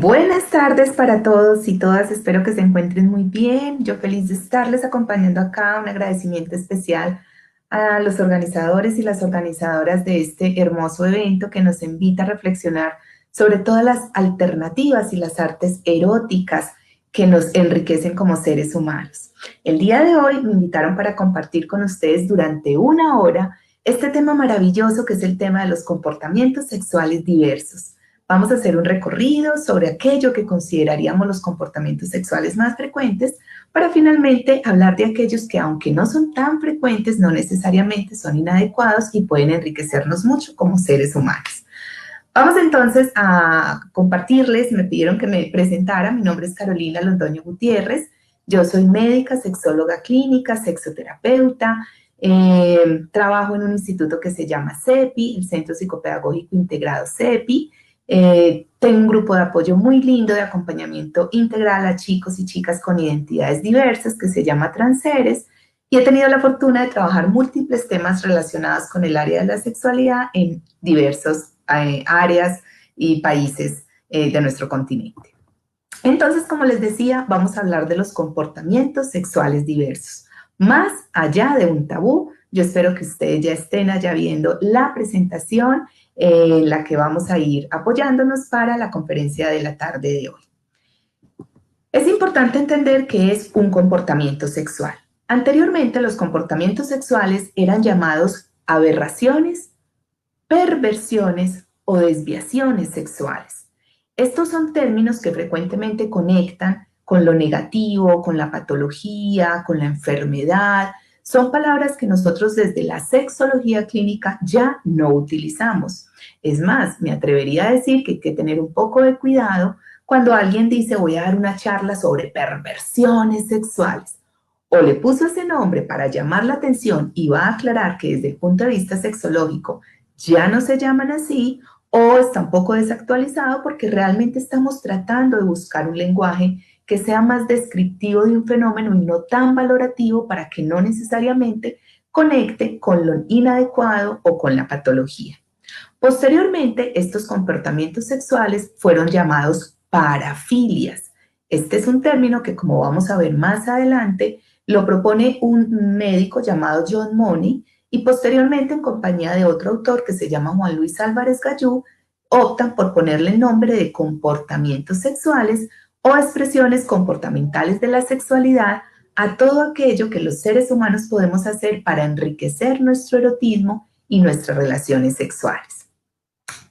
Buenas tardes para todos y todas, espero que se encuentren muy bien. Yo feliz de estarles acompañando acá, un agradecimiento especial a los organizadores y las organizadoras de este hermoso evento que nos invita a reflexionar sobre todas las alternativas y las artes eróticas que nos enriquecen como seres humanos. El día de hoy me invitaron para compartir con ustedes durante una hora este tema maravilloso que es el tema de los comportamientos sexuales diversos. Vamos a hacer un recorrido sobre aquello que consideraríamos los comportamientos sexuales más frecuentes para finalmente hablar de aquellos que, aunque no son tan frecuentes, no necesariamente son inadecuados y pueden enriquecernos mucho como seres humanos. Vamos entonces a compartirles, me pidieron que me presentara, mi nombre es Carolina Londoño Gutiérrez, yo soy médica, sexóloga clínica, sexoterapeuta, trabajo en un instituto que se llama CEPI, el Centro Psicopedagógico Integrado CEPI. Tengo un grupo de apoyo muy lindo de acompañamiento integral a chicos y chicas con identidades diversas que se llama Transeres y he tenido la fortuna de trabajar múltiples temas relacionados con el área de la sexualidad en diversas áreas y países de nuestro continente. Entonces, como les decía, vamos a hablar de los comportamientos sexuales diversos. Más allá de un tabú, yo espero que ustedes ya estén allá viendo la presentación en la que vamos a ir apoyándonos para la conferencia de la tarde de hoy. Es importante entender qué es un comportamiento sexual. Anteriormente, los comportamientos sexuales eran llamados aberraciones, perversiones o desviaciones sexuales. Estos son términos que frecuentemente conectan con lo negativo, con la patología, con la enfermedad. Son palabras que nosotros desde la sexología clínica ya no utilizamos. Es más, me atrevería a decir que hay que tener un poco de cuidado cuando alguien dice voy a dar una charla sobre perversiones sexuales o le puso ese nombre para llamar la atención y va a aclarar que desde el punto de vista sexológico ya no se llaman así o está un poco desactualizado porque realmente estamos tratando de buscar un lenguaje que sea más descriptivo de un fenómeno y no tan valorativo para que no necesariamente conecte con lo inadecuado o con la patología. Posteriormente, estos comportamientos sexuales fueron llamados parafilias. Este es un término que, como vamos a ver más adelante, lo propone un médico llamado John Money y posteriormente en compañía de otro autor que se llama Juan Luis Álvarez Gallú, optan por ponerle el nombre de comportamientos sexuales o expresiones comportamentales de la sexualidad a todo aquello que los seres humanos podemos hacer para enriquecer nuestro erotismo y nuestras relaciones sexuales.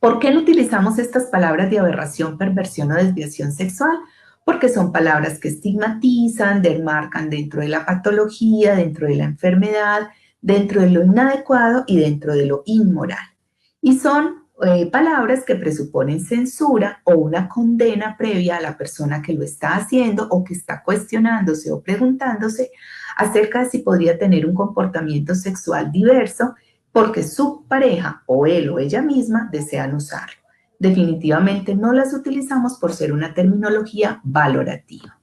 ¿Por qué no utilizamos estas palabras de aberración, perversión o desviación sexual? Porque son palabras que estigmatizan, demarcan dentro de la patología, dentro de la enfermedad, dentro de lo inadecuado y dentro de lo inmoral. Y son palabras que presuponen censura o una condena previa a la persona que lo está haciendo o que está cuestionándose o preguntándose acerca de si podría tener un comportamiento sexual diverso porque su pareja o él o ella misma desean usarlo. Definitivamente no las utilizamos por ser una terminología valorativa.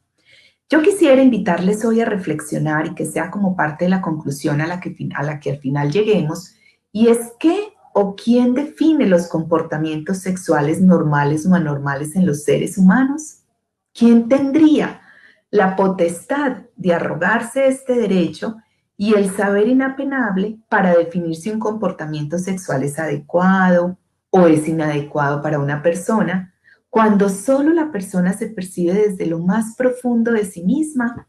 Yo quisiera invitarles hoy a reflexionar y que sea como parte de la conclusión a la que al final lleguemos, y es qué o quién define los comportamientos sexuales normales o anormales en los seres humanos. ¿Quién tendría la potestad de arrogarse este derecho y el saber inapenable para definir si un comportamiento sexual es adecuado o es inadecuado para una persona, cuando solo la persona se percibe desde lo más profundo de sí misma?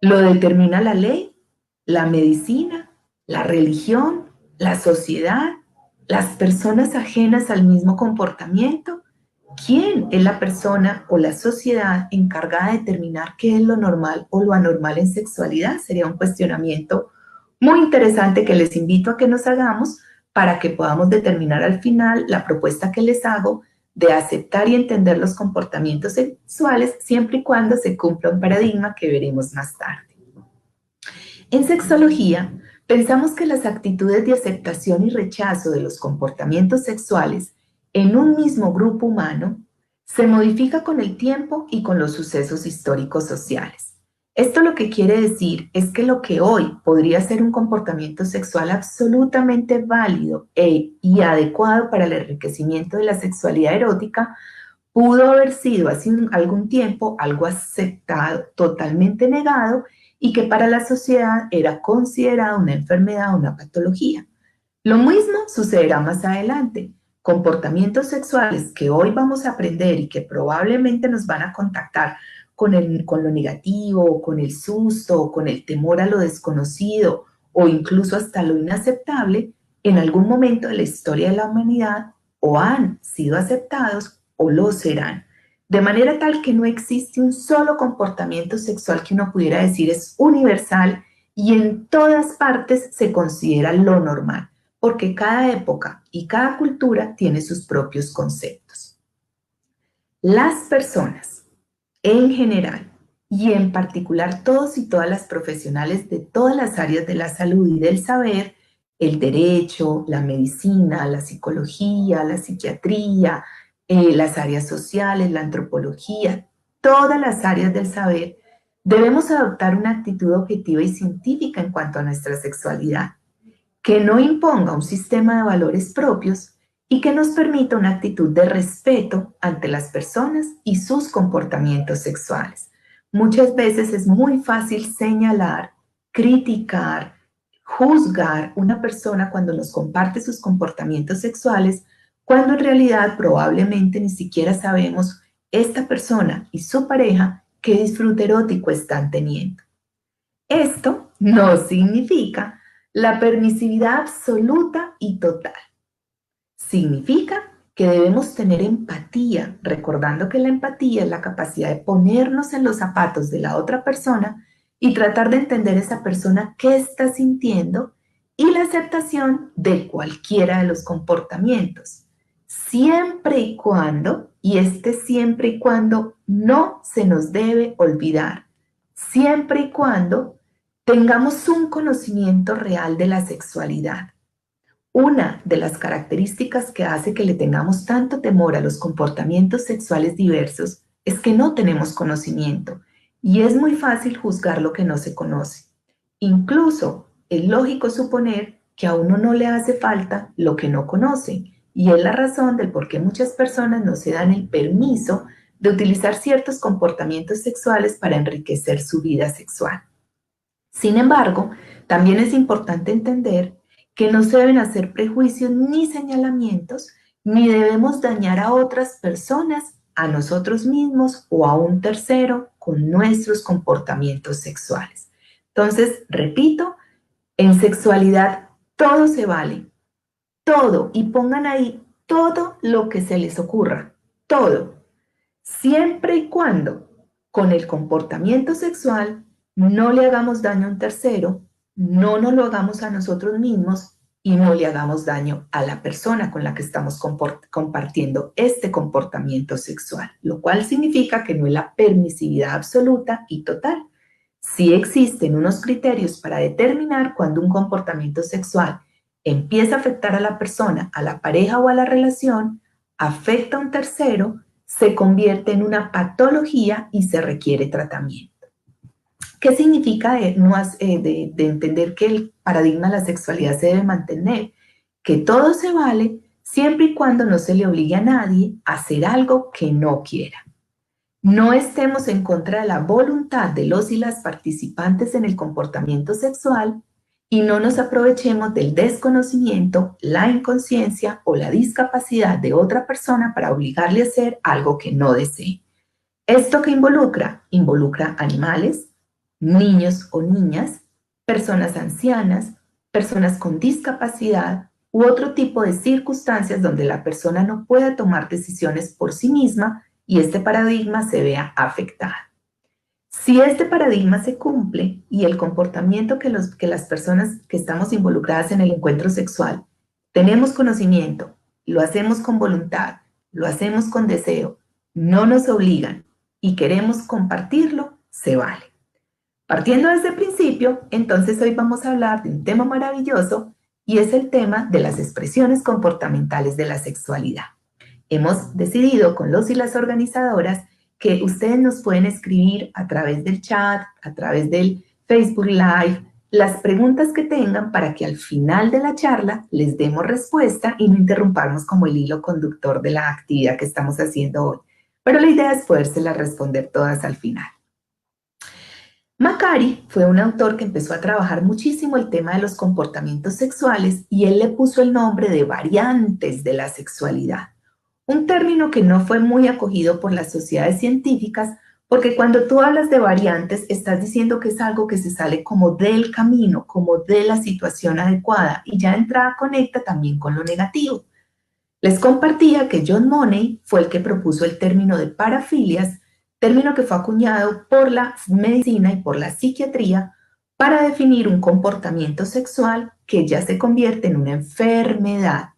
Lo determina la ley, la medicina, la religión, la sociedad, las personas ajenas al mismo comportamiento. ¿Quién es la persona o la sociedad encargada de determinar qué es lo normal o lo anormal en sexualidad? Sería un cuestionamiento muy interesante que les invito a que nos hagamos para que podamos determinar al final la propuesta que les hago de aceptar y entender los comportamientos sexuales siempre y cuando se cumpla un paradigma que veremos más tarde. En sexología, pensamos que las actitudes de aceptación y rechazo de los comportamientos sexuales en un mismo grupo humano se modifica con el tiempo y con los sucesos históricos sociales. Esto lo que quiere decir es que lo que hoy podría ser un comportamiento sexual absolutamente válido y adecuado para el enriquecimiento de la sexualidad erótica, pudo haber sido hace algún tiempo algo aceptado, totalmente negado, y que para la sociedad era considerada una enfermedad, una patología. Lo mismo sucederá más adelante. Comportamientos sexuales que hoy vamos a aprender y que probablemente nos van a contactar con lo negativo, con el susto, con el temor a lo desconocido o incluso hasta lo inaceptable, en algún momento de la historia de la humanidad o han sido aceptados o lo serán. De manera tal que no existe un solo comportamiento sexual que uno pudiera decir es universal y en todas partes se considera lo normal, porque cada época y cada cultura tiene sus propios conceptos. Las personas, en general, y en particular todos y todas las profesionales de todas las áreas de la salud y del saber, el derecho, la medicina, la psicología, la psiquiatría, las áreas sociales, la antropología, todas las áreas del saber, debemos adoptar una actitud objetiva y científica en cuanto a nuestra sexualidad, que no imponga un sistema de valores propios y que nos permita una actitud de respeto ante las personas y sus comportamientos sexuales. Muchas veces es muy fácil señalar, criticar, juzgar una persona cuando nos comparte sus comportamientos sexuales, cuando en realidad probablemente ni siquiera sabemos esta persona y su pareja qué disfrute erótico están teniendo. Esto no significa la permisividad absoluta y total. Significa que debemos tener empatía, recordando que la empatía es la capacidad de ponernos en los zapatos de la otra persona y tratar de entender esa persona qué está sintiendo, y la aceptación de cualquiera de los comportamientos, siempre y cuando, y siempre y cuando no se nos debe olvidar, siempre y cuando tengamos un conocimiento real de la sexualidad. Una de las características que hace que le tengamos tanto temor a los comportamientos sexuales diversos es que no tenemos conocimiento y es muy fácil juzgar lo que no se conoce. Incluso es lógico suponer que a uno no le hace falta lo que no conoce, y es la razón del por qué muchas personas no se dan el permiso de utilizar ciertos comportamientos sexuales para enriquecer su vida sexual. Sin embargo, también es importante entender que no se deben hacer prejuicios ni señalamientos, ni debemos dañar a otras personas, a nosotros mismos o a un tercero con nuestros comportamientos sexuales. Entonces, repito, en sexualidad todo se vale, todo, y pongan ahí todo lo que se les ocurra, todo, siempre y cuando con el comportamiento sexual no le hagamos daño a un tercero, no nos lo hagamos a nosotros mismos y no le hagamos daño a la persona con la que estamos compartiendo este comportamiento sexual, lo cual significa que no es la permisividad absoluta y total. Sí existen unos criterios para determinar cuando un comportamiento sexual empieza a afectar a la persona, a la pareja o a la relación, afecta a un tercero, se convierte en una patología y se requiere tratamiento. ¿Qué significa de entender que el paradigma de la sexualidad se debe mantener? Que todo se vale siempre y cuando no se le obligue a nadie a hacer algo que no quiera. No estemos en contra de la voluntad de los y las participantes en el comportamiento sexual y no nos aprovechemos del desconocimiento, la inconsciencia o la discapacidad de otra persona para obligarle a hacer algo que no desee. ¿Esto qué involucra? Involucra animales, niños o niñas, personas ancianas, personas con discapacidad u otro tipo de circunstancias donde la persona no pueda tomar decisiones por sí misma y este paradigma se vea afectado. Si este paradigma se cumple y el comportamiento que las personas que estamos involucradas en el encuentro sexual tenemos conocimiento, lo hacemos con voluntad, lo hacemos con deseo, no nos obligan y queremos compartirlo, se vale. Partiendo de ese principio, entonces hoy vamos a hablar de un tema maravilloso y es el tema de las expresiones comportamentales de la sexualidad. Hemos decidido con los y las organizadoras que ustedes nos pueden escribir a través del chat, a través del Facebook Live, las preguntas que tengan para que al final de la charla les demos respuesta y no interrumpamos como el hilo conductor de la actividad que estamos haciendo hoy. pero la idea es podérselas responder todas al final. Macari fue un autor que empezó a trabajar muchísimo el tema de los comportamientos sexuales y él le puso el nombre de variantes de la sexualidad, un término que no fue muy acogido por las sociedades científicas porque cuando tú hablas de variantes estás diciendo que es algo que se sale como del camino, como de la situación adecuada y ya de entrada conecta también con lo negativo. Les compartía que John Money fue el que propuso el término de parafilias, término que fue acuñado por la medicina y por la psiquiatría para definir un comportamiento sexual que ya se convierte en una enfermedad.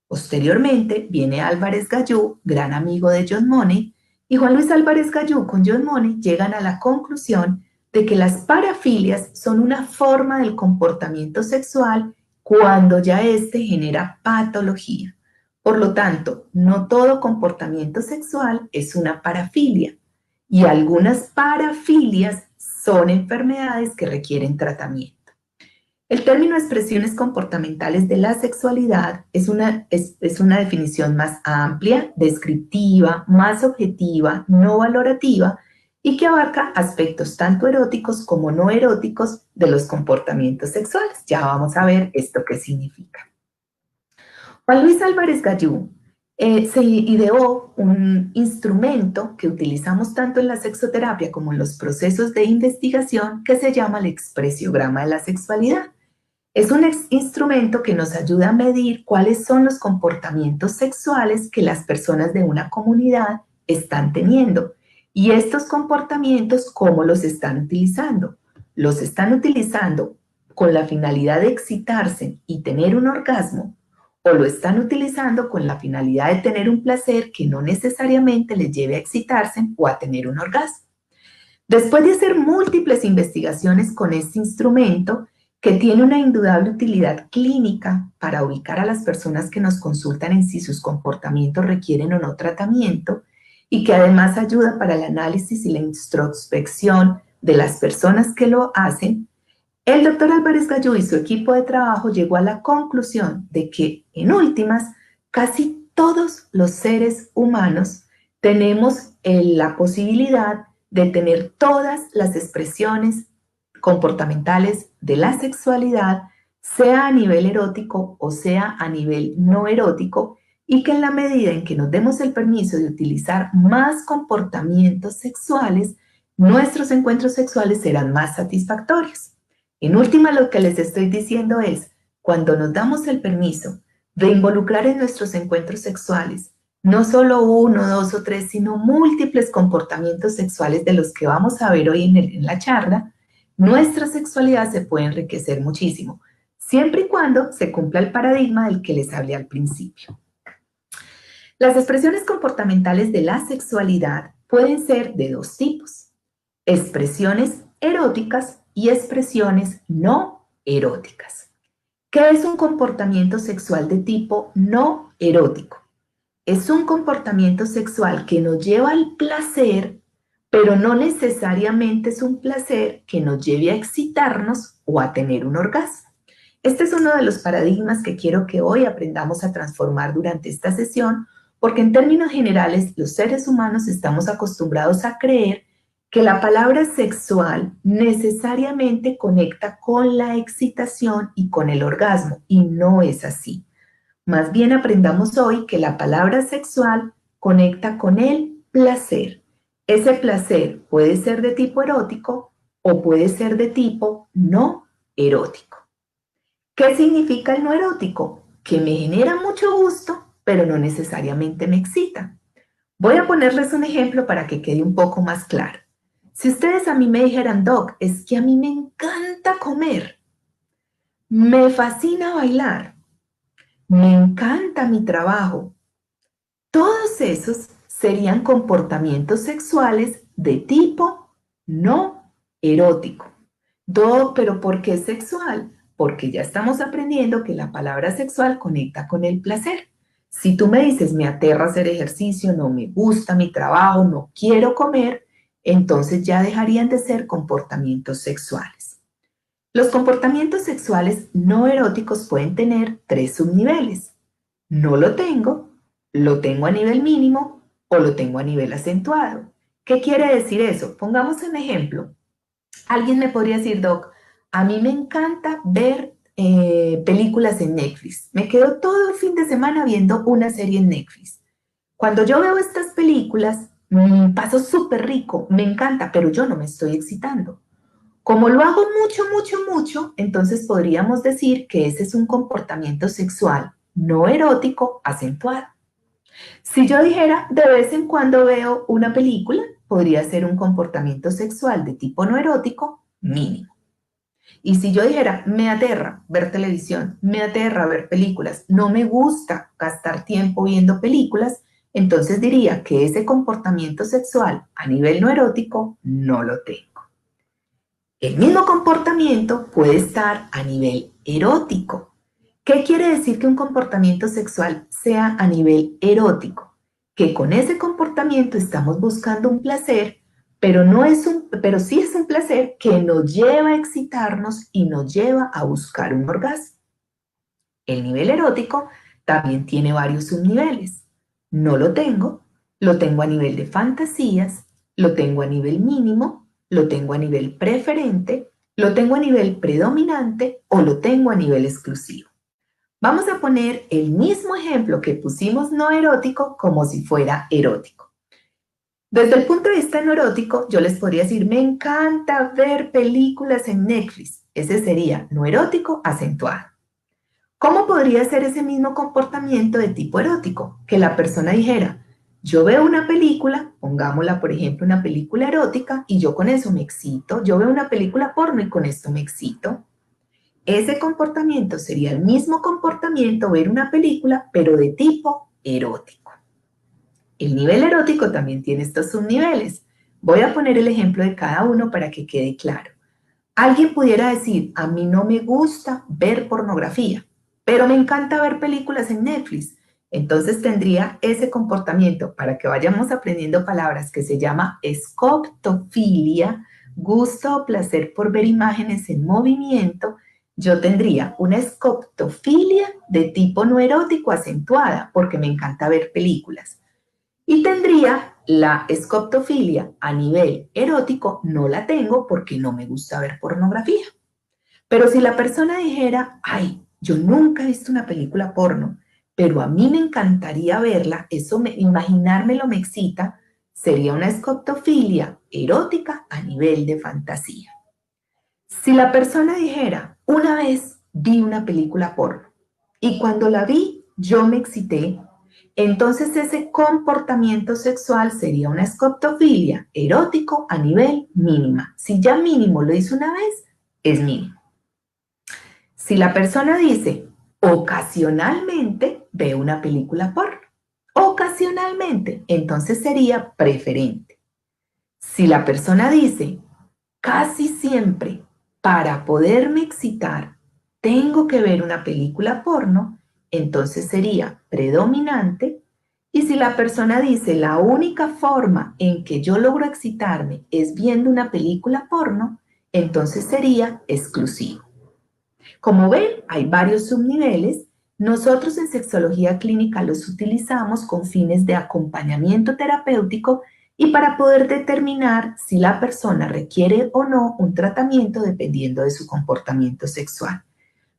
Posteriormente viene Álvarez Gallú, gran amigo de John Money, y Juan Luis Álvarez Gallú con John Money llegan a la conclusión de que las parafilias son una forma del comportamiento sexual cuando ya éste genera patología. Por lo tanto, no todo comportamiento sexual es una parafilia y algunas parafilias son enfermedades que requieren tratamiento. El término expresiones comportamentales de la sexualidad es una definición más amplia, descriptiva, más objetiva, no valorativa y que abarca aspectos tanto eróticos como no eróticos de los comportamientos sexuales. Ya vamos a ver esto qué significa. Juan Luis Álvarez Gallú se ideó un instrumento que utilizamos tanto en la sexoterapia como en los procesos de investigación que se llama el expresiograma de la sexualidad. Es un instrumento que nos ayuda a medir cuáles son los comportamientos sexuales que las personas de una comunidad están teniendo y estos comportamientos, ¿cómo los están utilizando? Los están utilizando con la finalidad de excitarse y tener un orgasmo o lo están utilizando con la finalidad de tener un placer que no necesariamente les lleve a excitarse o a tener un orgasmo. Después de hacer múltiples investigaciones con este instrumento, que tiene una indudable utilidad clínica para ubicar a las personas que nos consultan en si sus comportamientos requieren o no tratamiento y que además ayuda para el análisis y la introspección de las personas que lo hacen, el doctor Álvarez Gallú y su equipo de trabajo llegó a la conclusión de que, en últimas, casi todos los seres humanos tenemos la posibilidad de tener todas las expresiones comportamentales de la sexualidad, sea a nivel erótico o sea a nivel no erótico, y que en la medida en que nos demos el permiso de utilizar más comportamientos sexuales, nuestros encuentros sexuales serán más satisfactorios. En última, lo que les estoy diciendo es, cuando nos damos el permiso de involucrar en nuestros encuentros sexuales no solo uno, dos o tres, sino múltiples comportamientos sexuales de los que vamos a ver hoy en la charla, nuestra sexualidad se puede enriquecer muchísimo, siempre y cuando se cumpla el paradigma del que les hablé al principio. Las expresiones comportamentales de la sexualidad pueden ser de dos tipos: expresiones eróticas y expresiones no eróticas. ¿Qué es un comportamiento sexual de tipo no erótico? Es un comportamiento sexual que nos lleva al placer, pero no necesariamente es un placer que nos lleve a excitarnos o a tener un orgasmo. Este es uno de los paradigmas que quiero que hoy aprendamos a transformar durante esta sesión, porque en términos generales los seres humanos estamos acostumbrados a creer que la palabra sexual necesariamente conecta con la excitación y con el orgasmo, y no es así. Más bien aprendamos hoy que la palabra sexual conecta con el placer. Ese placer puede ser de tipo erótico o puede ser de tipo no erótico. ¿Qué significa el no erótico? Que me genera mucho gusto, pero no necesariamente me excita. Voy a ponerles un ejemplo para que quede un poco más claro. Si ustedes a mí me dijeran, Doc, es que a mí me encanta comer, me fascina bailar, me encanta mi trabajo, todos esos serían comportamientos sexuales de tipo no erótico. Pero ¿por qué sexual? Porque ya estamos aprendiendo que la palabra sexual conecta con el placer. Si tú me dices, me aterra hacer ejercicio, no me gusta mi trabajo, no quiero comer, entonces ya dejarían de ser comportamientos sexuales. Los comportamientos sexuales no eróticos pueden tener tres subniveles. No lo tengo a nivel mínimo o lo tengo a nivel acentuado. ¿Qué quiere decir eso? Pongamos un ejemplo. Alguien me podría decir, Doc, a mí me encanta ver películas en Netflix. Me quedo todo el fin de semana viendo una serie en Netflix. Cuando yo veo estas películas, paso súper rico, me encanta, pero yo no me estoy excitando. Como lo hago mucho, mucho, mucho, entonces podríamos decir que ese es un comportamiento sexual no erótico acentuado. Si yo dijera de vez en cuando veo una película, podría ser un comportamiento sexual de tipo no erótico mínimo. Y si yo dijera, me aterra ver televisión, me aterra ver películas, no me gusta gastar tiempo viendo películas, entonces diría que ese comportamiento sexual a nivel no erótico no lo tengo. El mismo comportamiento puede estar a nivel erótico. ¿Qué quiere decir que un comportamiento sexual sea a nivel erótico? Que con ese comportamiento estamos buscando un placer, pero sí es un placer que nos lleva a excitarnos y nos lleva a buscar un orgasmo. El nivel erótico también tiene varios subniveles. No lo tengo a nivel de fantasías, lo tengo a nivel mínimo, lo tengo a nivel preferente, lo tengo a nivel predominante o lo tengo a nivel exclusivo. Vamos a poner el mismo ejemplo que pusimos no erótico como si fuera erótico. Desde el punto de vista no erótico, yo les podría decir, me encanta ver películas en Netflix. Ese sería no erótico acentuado. ¿Cómo podría ser ese mismo comportamiento de tipo erótico? Que la persona dijera, yo veo una película, pongámosla por ejemplo una película erótica y yo con eso me excito, yo veo una película porno y con esto me excito. Ese comportamiento sería el mismo comportamiento ver una película, pero de tipo erótico. El nivel erótico también tiene estos subniveles. Voy a poner el ejemplo de cada uno para que quede claro. Alguien pudiera decir, a mí no me gusta ver pornografía, pero me encanta ver películas en Netflix. Entonces tendría ese comportamiento para que vayamos aprendiendo palabras que se llama escoptofilia, gusto o placer por ver imágenes en movimiento. Yo tendría una escoptofilia de tipo no erótico acentuada porque me encanta ver películas. Y tendría la escoptofilia a nivel erótico, no la tengo porque no me gusta ver pornografía. Pero si la persona dijera, ay, yo nunca he visto una película porno, pero a mí me encantaría verla, imaginármelo me excita, sería una escoptofilia erótica a nivel de fantasía. Si la persona dijera, una vez vi una película porno y cuando la vi yo me excité, entonces ese comportamiento sexual sería una escoptofilia erótico a nivel mínima. Si ya mínimo lo hizo una vez, es mínimo. Si la persona dice, ocasionalmente veo una película porno, ocasionalmente, entonces sería preferente. Si la persona dice, casi siempre, para poderme excitar, tengo que ver una película porno, entonces sería predominante. Y si la persona dice, la única forma en que yo logro excitarme es viendo una película porno, entonces sería exclusivo. Como ven, hay varios subniveles. Nosotros en sexología clínica los utilizamos con fines de acompañamiento terapéutico y para poder determinar si la persona requiere o no un tratamiento dependiendo de su comportamiento sexual.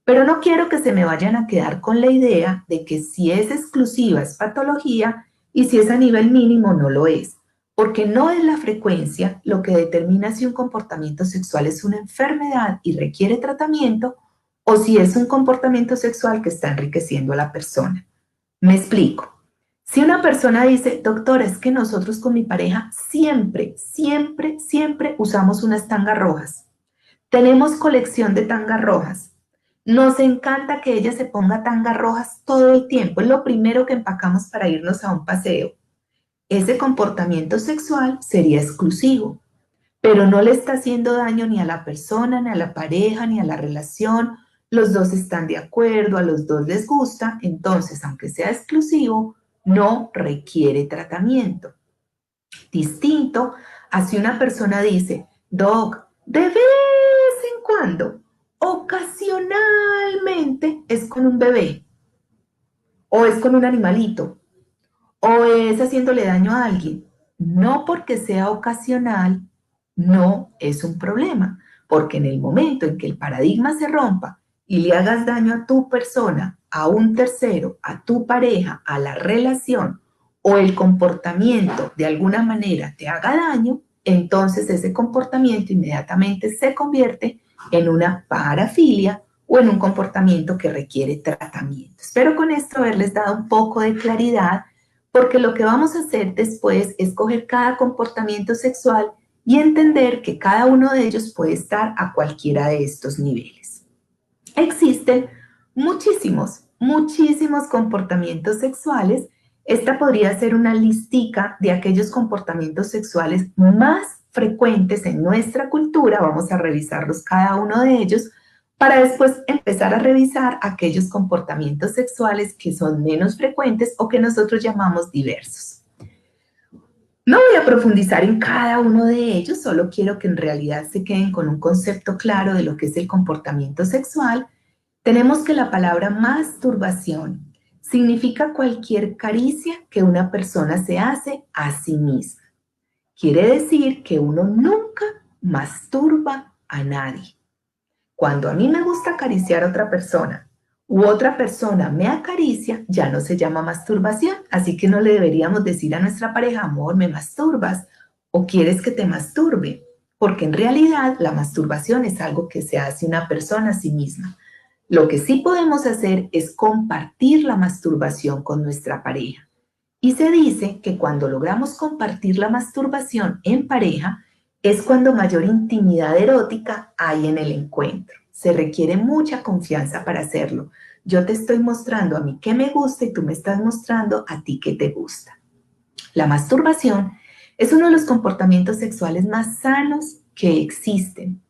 Pero no quiero que se me vayan a quedar con la idea de que si es exclusiva es patología y si es a nivel mínimo no lo es, porque no es la frecuencia lo que determina si un comportamiento sexual es una enfermedad y requiere tratamiento o si es un comportamiento sexual que está enriqueciendo a la persona. Me explico. Si una persona dice, doctora, es que nosotros con mi pareja siempre, siempre, siempre usamos unas tangas rojas. Tenemos colección de tangas rojas. Nos encanta que ella se ponga tangas rojas todo el tiempo. Es lo primero que empacamos para irnos a un paseo. Ese comportamiento sexual sería exclusivo, pero no le está haciendo daño ni a la persona, ni a la pareja, ni a la relación. Los dos están de acuerdo, a los dos les gusta, entonces, aunque sea exclusivo, no requiere tratamiento. Distinto a si una persona dice, Doc, de vez en cuando, ocasionalmente es con un bebé o es con un animalito o es haciéndole daño a alguien. No porque sea ocasional, no es un problema, porque en el momento en que el paradigma se rompa y le hagas daño a tu persona, a un tercero, a tu pareja, a la relación, o el comportamiento de alguna manera te haga daño, entonces ese comportamiento inmediatamente se convierte en una parafilia o en un comportamiento que requiere tratamiento. Espero con esto haberles dado un poco de claridad, porque lo que vamos a hacer después es coger cada comportamiento sexual y entender que cada uno de ellos puede estar a cualquiera de estos niveles. Existen muchísimos comportamientos sexuales. Esta podría ser una listica de aquellos comportamientos sexuales más frecuentes en nuestra cultura. Vamos a revisarlos cada uno de ellos para después empezar a revisar aquellos comportamientos sexuales que son menos frecuentes o que nosotros llamamos diversos. No voy a profundizar en cada uno de ellos, solo quiero que en realidad se queden con un concepto claro de lo que es el comportamiento sexual. Tenemos que la palabra masturbación significa cualquier caricia que una persona se hace a sí misma. Quiere decir que uno nunca masturba a nadie. Cuando a mí me gusta acariciar a otra persona u otra persona me acaricia, ya no se llama masturbación. Así que no le deberíamos decir a nuestra pareja, amor, me masturbas o quieres que te masturbe, porque en realidad la masturbación es algo que se hace una persona a sí misma. Lo que sí podemos hacer es compartir la masturbación con nuestra pareja. Y se dice que cuando logramos compartir la masturbación en pareja, es cuando mayor intimidad erótica hay en el encuentro. Se requiere mucha confianza para hacerlo. Yo te estoy mostrando a mí qué me gusta y tú me estás mostrando a ti qué te gusta. La masturbación es uno de los comportamientos sexuales más sanos que existen.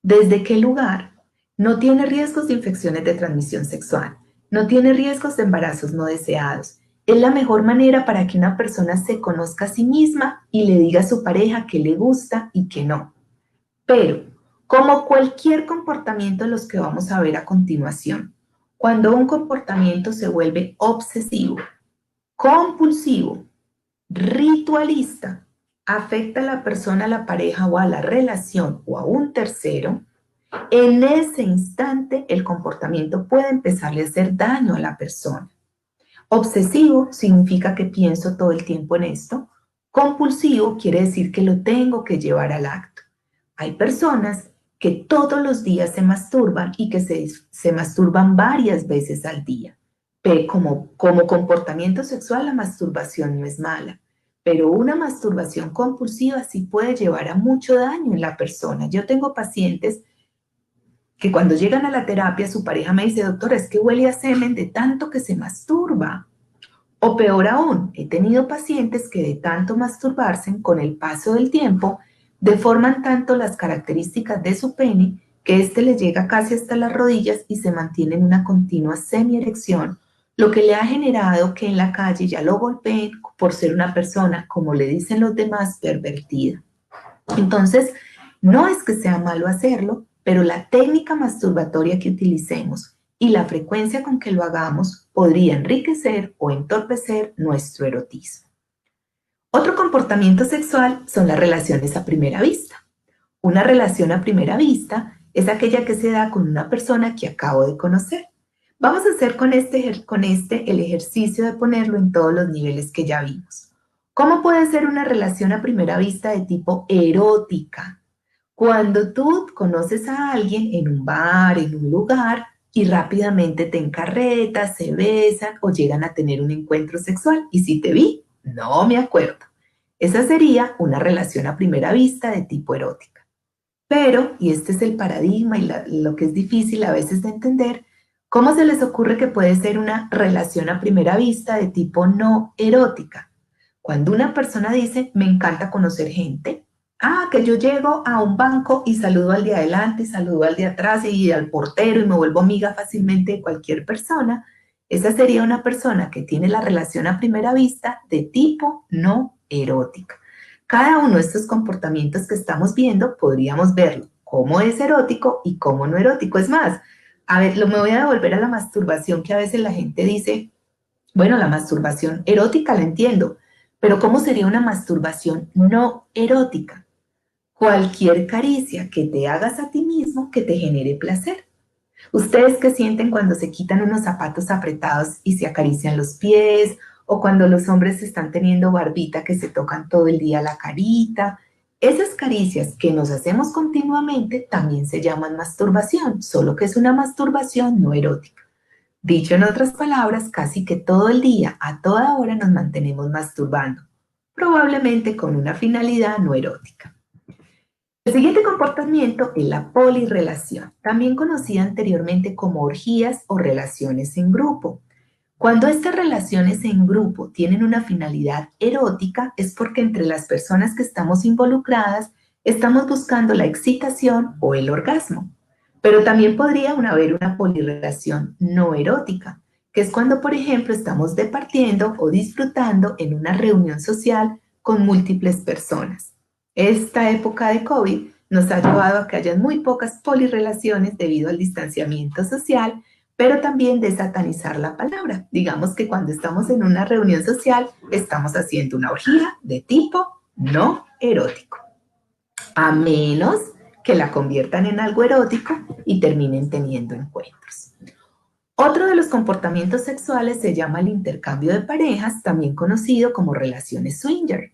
¿Desde qué lugar? No tiene riesgos de infecciones de transmisión sexual, no tiene riesgos de embarazos no deseados. Es la mejor manera para que una persona se conozca a sí misma y le diga a su pareja qué le gusta y qué no. Pero, como cualquier comportamiento de los que vamos a ver a continuación, cuando un comportamiento se vuelve obsesivo, compulsivo, ritualista, afecta a la persona, a la pareja o a la relación o a un tercero, en ese instante el comportamiento puede empezarle a hacer daño a la persona. Obsesivo significa que pienso todo el tiempo en esto. Compulsivo quiere decir que lo tengo que llevar al acto. Hay personas que todos los días se masturban y que se masturban varias veces al día. Pero como comportamiento sexual, la masturbación no es mala, pero una masturbación compulsiva sí puede llevar a mucho daño en la persona. Yo tengo pacientes que cuando llegan a la terapia, su pareja me dice, doctora, es que huele a semen de tanto que se masturba. O peor aún, he tenido pacientes que de tanto masturbarse con el paso del tiempo, deforman tanto las características de su pene que éste le llega casi hasta las rodillas y se mantiene en una continua semierección, lo que le ha generado que en la calle ya lo golpeen por ser una persona, como le dicen los demás, pervertida. Entonces, no es que sea malo hacerlo, pero la técnica masturbatoria que utilicemos y la frecuencia con que lo hagamos podría enriquecer o entorpecer nuestro erotismo. Otro comportamiento sexual son las relaciones a primera vista. Una relación a primera vista es aquella que se da con una persona que acabo de conocer. Vamos a hacer con este el ejercicio de ponerlo en todos los niveles que ya vimos. ¿Cómo puede ser una relación a primera vista de tipo erótica? Cuando tú conoces a alguien en un bar, en un lugar, y rápidamente te encarretas, se besan o llegan a tener un encuentro sexual. ¿Y si te vi? No me acuerdo. Esa sería una relación a primera vista de tipo erótica. Pero, y este es el paradigma y lo que es difícil a veces de entender, ¿cómo se les ocurre que puede ser una relación a primera vista de tipo no erótica? Cuando una persona dice, me encanta conocer gente, que yo llego a un banco y saludo al de adelante, saludo al de atrás y al portero y me vuelvo amiga fácilmente de cualquier persona, esa sería una persona que tiene la relación a primera vista de tipo no erótica. Cada uno de estos comportamientos que estamos viendo podríamos verlo, cómo es erótico y cómo no erótico. Es más, a ver, me voy a devolver a la masturbación, que a veces la gente dice, Bueno, la masturbación erótica la entiendo, pero ¿cómo sería una masturbación no erótica? Cualquier caricia que te hagas a ti mismo que te genere placer. ¿Ustedes qué sienten cuando se quitan unos zapatos apretados y se acarician los pies? O cuando los hombres están teniendo barbita que se tocan todo el día la carita. Esas caricias que nos hacemos continuamente también se llaman masturbación, solo que es una masturbación no erótica. Dicho en otras palabras, casi que todo el día, a toda hora nos mantenemos masturbando, probablemente con una finalidad no erótica. El siguiente comportamiento es la polirrelación, también conocida anteriormente como orgías o relaciones en grupo. Cuando estas relaciones en grupo tienen una finalidad erótica es porque entre las personas que estamos involucradas estamos buscando la excitación o el orgasmo. Pero también podría haber una polirrelación no erótica, que es cuando, por ejemplo, estamos departiendo o disfrutando en una reunión social con múltiples personas. Esta época de COVID nos ha llevado a que haya muy pocas polirrelaciones debido al distanciamiento social, pero también de satanizar la palabra. Digamos que cuando estamos en una reunión social, estamos haciendo una orgía de tipo no erótico, a menos que la conviertan en algo erótico y terminen teniendo encuentros. Otro de los comportamientos sexuales se llama el intercambio de parejas, también conocido como relaciones swinger.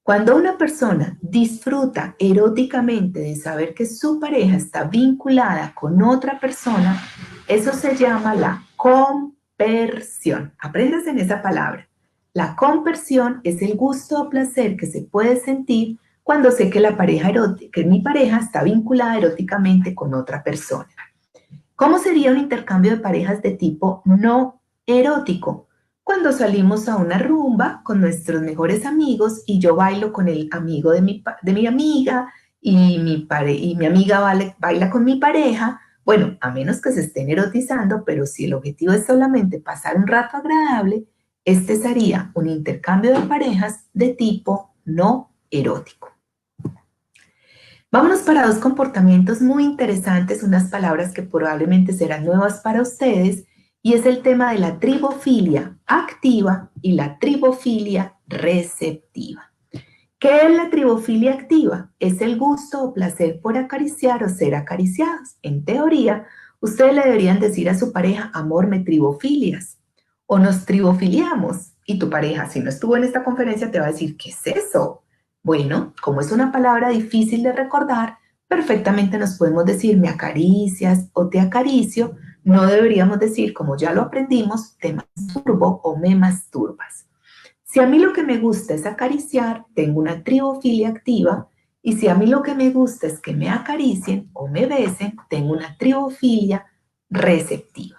Cuando una persona disfruta eróticamente de saber que su pareja está vinculada con otra persona, eso se llama la compersión. Apréndase en esa palabra. La compersión es el gusto o placer que se puede sentir cuando sé que que mi pareja está vinculada eróticamente con otra persona. ¿Cómo sería un intercambio de parejas de tipo no erótico? Cuando salimos a una rumba con nuestros mejores amigos y yo bailo con el amigo de mi amiga y mi amiga baila con mi pareja, bueno, a menos que se estén erotizando, pero si el objetivo es solamente pasar un rato agradable, este sería un intercambio de parejas de tipo no erótico. Vámonos para dos comportamientos muy interesantes, unas palabras que probablemente serán nuevas para ustedes, y es el tema de la tribofilia activa y la tribofilia receptiva. ¿Qué es la tribofilia activa? Es el gusto o placer por acariciar o ser acariciados. En teoría, ustedes le deberían decir a su pareja, amor, me tribofilias, o nos tribofiliamos, y tu pareja, si no estuvo en esta conferencia, te va a decir, ¿qué es eso? Bueno, como es una palabra difícil de recordar, perfectamente nos podemos decir me acaricias o te acaricio. No deberíamos decir, como ya lo aprendimos, te masturbo o me masturbas. Si a mí lo que me gusta es acariciar, tengo una tribofilia activa, y si a mí lo que me gusta es que me acaricien o me besen, tengo una tribofilia receptiva.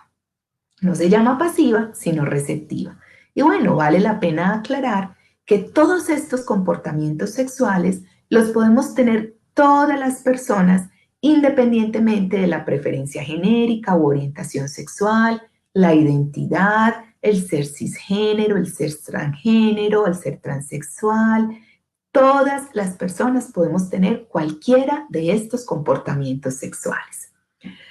No se llama pasiva, sino receptiva. Y bueno, vale la pena aclarar que todos estos comportamientos sexuales los podemos tener todas las personas independientemente de la preferencia genérica u orientación sexual, la identidad, el ser cisgénero, el ser transgénero, el ser transexual. Todas las personas podemos tener cualquiera de estos comportamientos sexuales.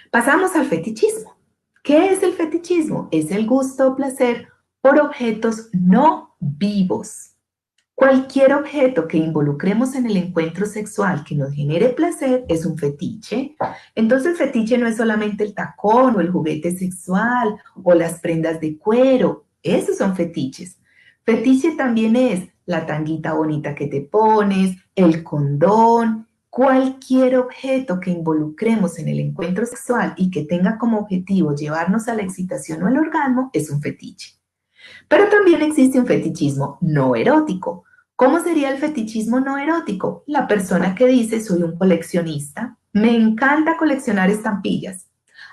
Pasamos al fetichismo. ¿Qué es el fetichismo? Es el gusto o placer por objetos no vivos. Cualquier objeto que involucremos en el encuentro sexual que nos genere placer es un fetiche. Entonces, fetiche no es solamente el tacón o el juguete sexual o las prendas de cuero. Esos son fetiches. Fetiche también es la tanguita bonita que te pones, el condón, cualquier objeto que involucremos en el encuentro sexual y que tenga como objetivo llevarnos a la excitación o el orgasmo es un fetiche. Pero también existe un fetichismo no erótico. ¿Cómo sería el fetichismo no erótico? La persona que dice, soy un coleccionista, me encanta coleccionar estampillas.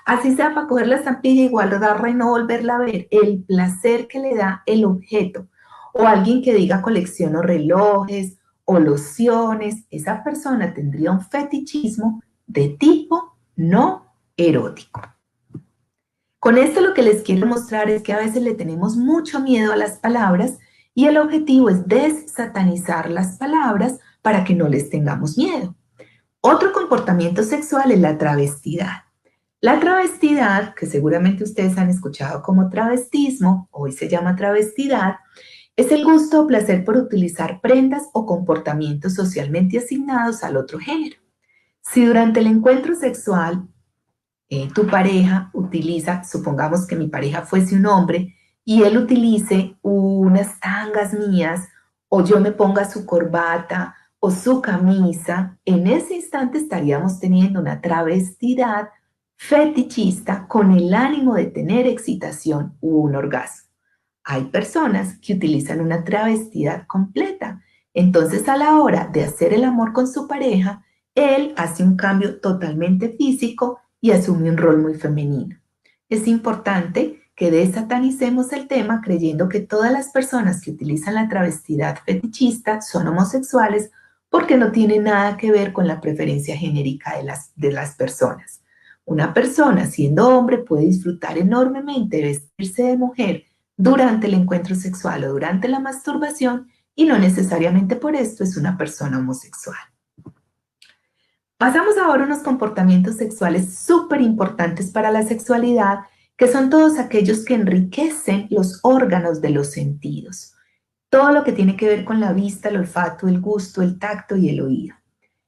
Así sea para coger la estampilla y guardarla y no volverla a ver, el placer que le da el objeto. O alguien que diga colecciono relojes o lociones, esa persona tendría un fetichismo de tipo no erótico. Con esto lo que les quiero mostrar es que a veces le tenemos mucho miedo a las palabras y el objetivo es desatanizar las palabras para que no les tengamos miedo. Otro comportamiento sexual es la travestidad. La travestidad, que seguramente ustedes han escuchado como travestismo, hoy se llama travestidad, es el gusto o placer por utilizar prendas o comportamientos socialmente asignados al otro género. Si durante el encuentro sexual tu pareja utiliza, supongamos que mi pareja fuese un hombre y él utilice unas tangas mías o yo me ponga su corbata o su camisa, en ese instante estaríamos teniendo una travestidad fetichista con el ánimo de tener excitación u un orgasmo. Hay personas que utilizan una travestidad completa. Entonces, a la hora de hacer el amor con su pareja, él hace un cambio totalmente físico y asume un rol muy femenino. Es importante que desatanicemos el tema creyendo que todas las personas que utilizan la travestidad fetichista son homosexuales porque no tiene nada que ver con la preferencia genérica de las personas. Una persona siendo hombre puede disfrutar enormemente de vestirse de mujer durante el encuentro sexual o durante la masturbación y no necesariamente por esto es una persona homosexual. Pasamos ahora a unos comportamientos sexuales súper importantes para la sexualidad, que son todos aquellos que enriquecen los órganos de los sentidos. Todo lo que tiene que ver con la vista, el olfato, el gusto, el tacto y el oído.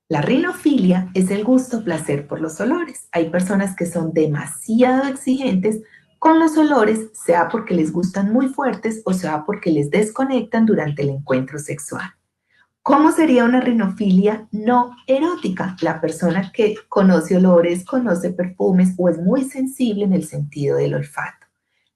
La rinofilia es el gusto o placer por los olores. Hay personas que son demasiado exigentes con los olores, sea porque les gustan muy fuertes o sea porque les desconectan durante el encuentro sexual. ¿Cómo sería una rinofilia no erótica? La persona que conoce olores, conoce perfumes o es muy sensible en el sentido del olfato.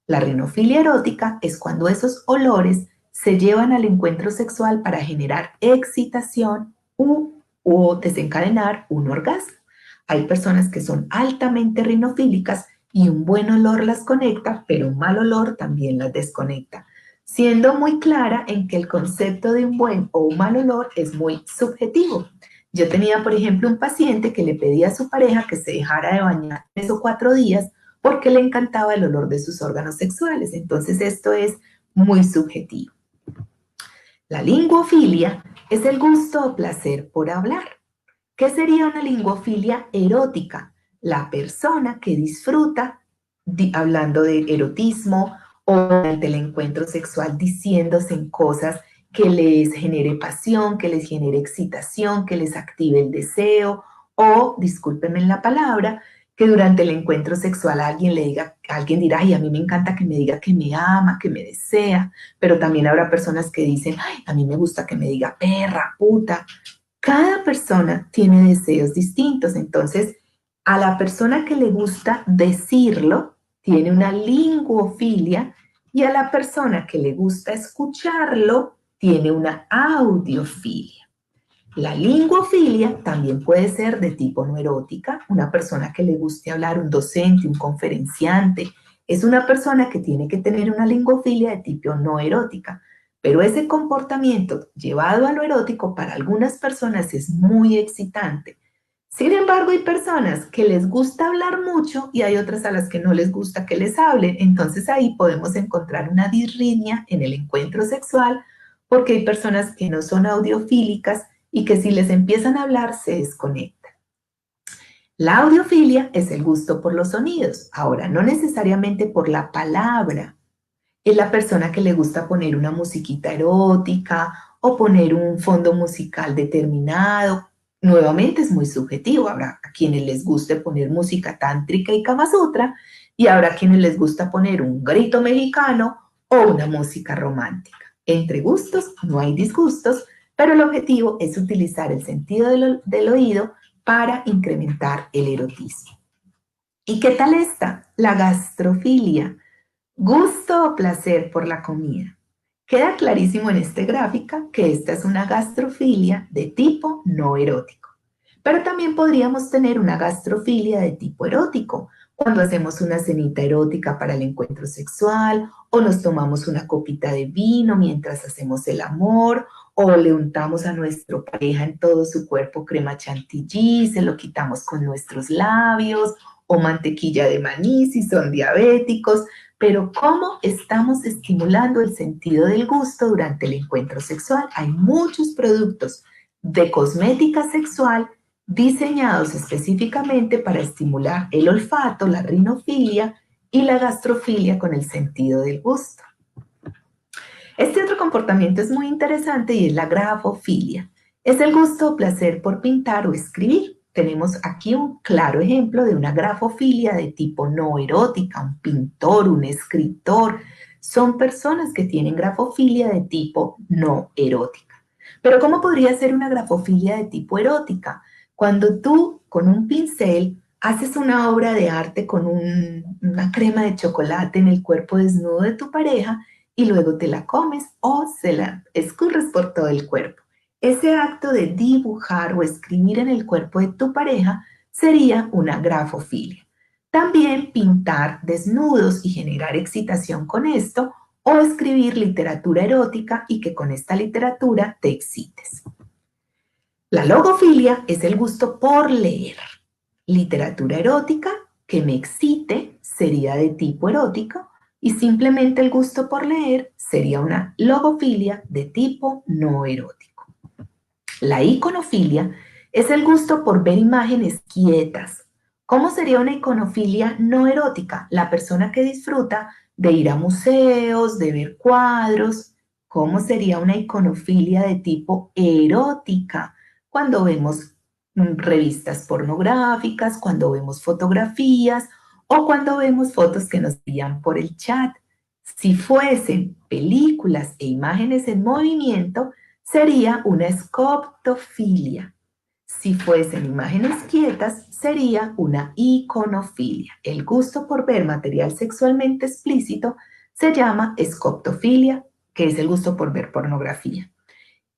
La rinofilia erótica es cuando esos olores se llevan al encuentro sexual para generar excitación o desencadenar un orgasmo. Hay personas que son altamente rinofílicas y un buen olor las conecta, pero un mal olor también las desconecta, siendo muy clara en que el concepto de un buen o un mal olor es muy subjetivo. Yo tenía, por ejemplo, un paciente que le pedía a su pareja que se dejara de bañar 3 o 4 días porque le encantaba el olor de sus órganos sexuales. Entonces, esto es muy subjetivo. La linguofilia es el gusto o placer por hablar. ¿Qué sería una linguofilia erótica? La persona que disfruta hablando de erotismo o durante el encuentro sexual diciéndose en cosas que les genere pasión, que les genere excitación, que les active el deseo o, discúlpenme la palabra, que durante el encuentro sexual alguien dirá, ay, a mí me encanta que me diga que me ama, que me desea, pero también habrá personas que dicen, ay, a mí me gusta que me diga perra, puta. Cada persona tiene deseos distintos, entonces a la persona que le gusta decirlo tiene una linguofilia y a la persona que le gusta escucharlo tiene una audiofilia. La linguofilia también puede ser de tipo no erótica, una persona que le guste hablar, un docente, un conferenciante, es una persona que tiene que tener una linguofilia de tipo no erótica, pero ese comportamiento llevado a lo erótico para algunas personas es muy excitante. Sin embargo, hay personas que les gusta hablar mucho y hay otras a las que no les gusta que les hablen, entonces ahí podemos encontrar una disritmia en el encuentro sexual porque hay personas que no son audiofílicas y que si les empiezan a hablar se desconectan. La audiofilia es el gusto por los sonidos. Ahora, no necesariamente por la palabra. Es la persona que le gusta poner una musiquita erótica o poner un fondo musical determinado. Nuevamente es muy subjetivo. Habrá a quienes les guste poner música tántrica y Kama Sutra y habrá a quienes les gusta poner un grito mexicano o una música romántica. Entre gustos no hay disgustos, pero el objetivo es utilizar el sentido del oído para incrementar el erotismo. ¿Y qué tal esta? La gastrofilia. Gusto o placer por la comida. Queda clarísimo en esta gráfica que esta es una gastrofilia de tipo no erótico. Pero también podríamos tener una gastrofilia de tipo erótico, cuando hacemos una cenita erótica para el encuentro sexual, o nos tomamos una copita de vino mientras hacemos el amor, o le untamos a nuestra pareja en todo su cuerpo crema chantilly, se lo quitamos con nuestros labios, o mantequilla de maní si son diabéticos, pero ¿cómo estamos estimulando el sentido del gusto durante el encuentro sexual? Hay muchos productos de cosmética sexual diseñados específicamente para estimular el olfato, la rinofilia y la gastrofilia con el sentido del gusto. Este otro comportamiento es muy interesante y es la grafofilia. Es el gusto o placer por pintar o escribir. Tenemos aquí un claro ejemplo de una grafofilia de tipo no erótica, un pintor, un escritor. Son personas que tienen grafofilia de tipo no erótica. Pero ¿cómo podría ser una grafofilia de tipo erótica? Cuando tú con un pincel haces una obra de arte con una crema de chocolate en el cuerpo desnudo de tu pareja y luego te la comes o se la escurres por todo el cuerpo. Ese acto de dibujar o escribir en el cuerpo de tu pareja sería una grafofilia. También pintar desnudos y generar excitación con esto o escribir literatura erótica y que con esta literatura te excites. La logofilia es el gusto por leer. Literatura erótica que me excite sería de tipo erótico y simplemente el gusto por leer sería una logofilia de tipo no erótico. La iconofilia es el gusto por ver imágenes quietas. ¿Cómo sería una iconofilia no erótica? La persona que disfruta de ir a museos, de ver cuadros. ¿Cómo sería una iconofilia de tipo erótica? Cuando vemos revistas pornográficas, cuando vemos fotografías o cuando vemos fotos que nos envían por el chat. Si fuesen películas e imágenes en movimiento, sería una escoptofilia. Si fuesen imágenes quietas, sería una iconofilia. El gusto por ver material sexualmente explícito se llama escoptofilia, que es el gusto por ver pornografía.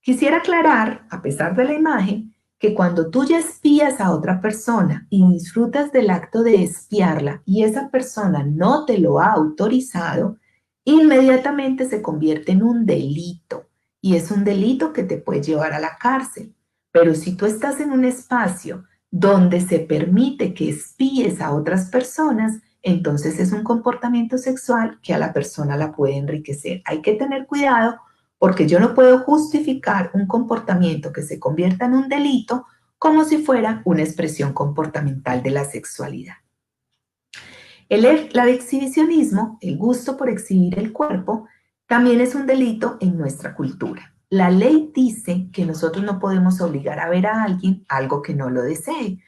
Quisiera aclarar, a pesar de la imagen, que cuando tú ya espías a otra persona y disfrutas del acto de espiarla y esa persona no te lo ha autorizado, inmediatamente se convierte en un delito y es un delito que te puede llevar a la cárcel. Pero si tú estás en un espacio donde se permite que espíes a otras personas, entonces es un comportamiento sexual que a la persona la puede enriquecer. Hay que tener cuidado porque yo no puedo justificar un comportamiento que se convierta en un delito como si fuera una expresión comportamental de la sexualidad. El exhibicionismo, el gusto por exhibir el cuerpo, también es un delito en nuestra cultura. La ley dice que nosotros no podemos obligar a ver a alguien algo que no lo desee,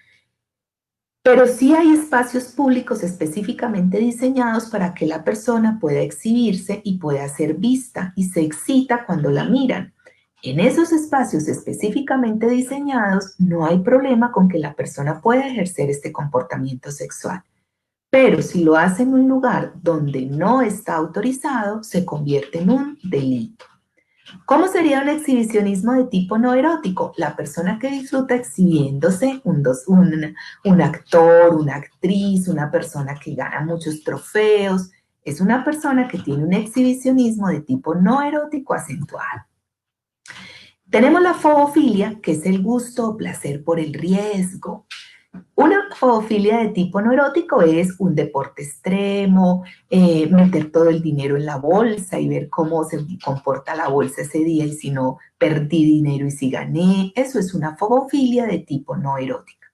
pero sí hay espacios públicos específicamente diseñados para que la persona pueda exhibirse y pueda ser vista y se excita cuando la miran. En esos espacios específicamente diseñados no hay problema con que la persona pueda ejercer este comportamiento sexual. Pero si lo hace en un lugar donde no está autorizado, se convierte en un delito. ¿Cómo sería un exhibicionismo de tipo no erótico? La persona que disfruta exhibiéndose, un actor, una actriz, una persona que gana muchos trofeos, es una persona que tiene un exhibicionismo de tipo no erótico acentuado. Tenemos la fobofilia, que es el gusto o placer por el riesgo. Una zoofilia de tipo no erótico es un deporte extremo, meter todo el dinero en la bolsa y ver cómo se comporta la bolsa ese día y si no perdí dinero y si gané. Eso es una fobofilia de tipo no erótica.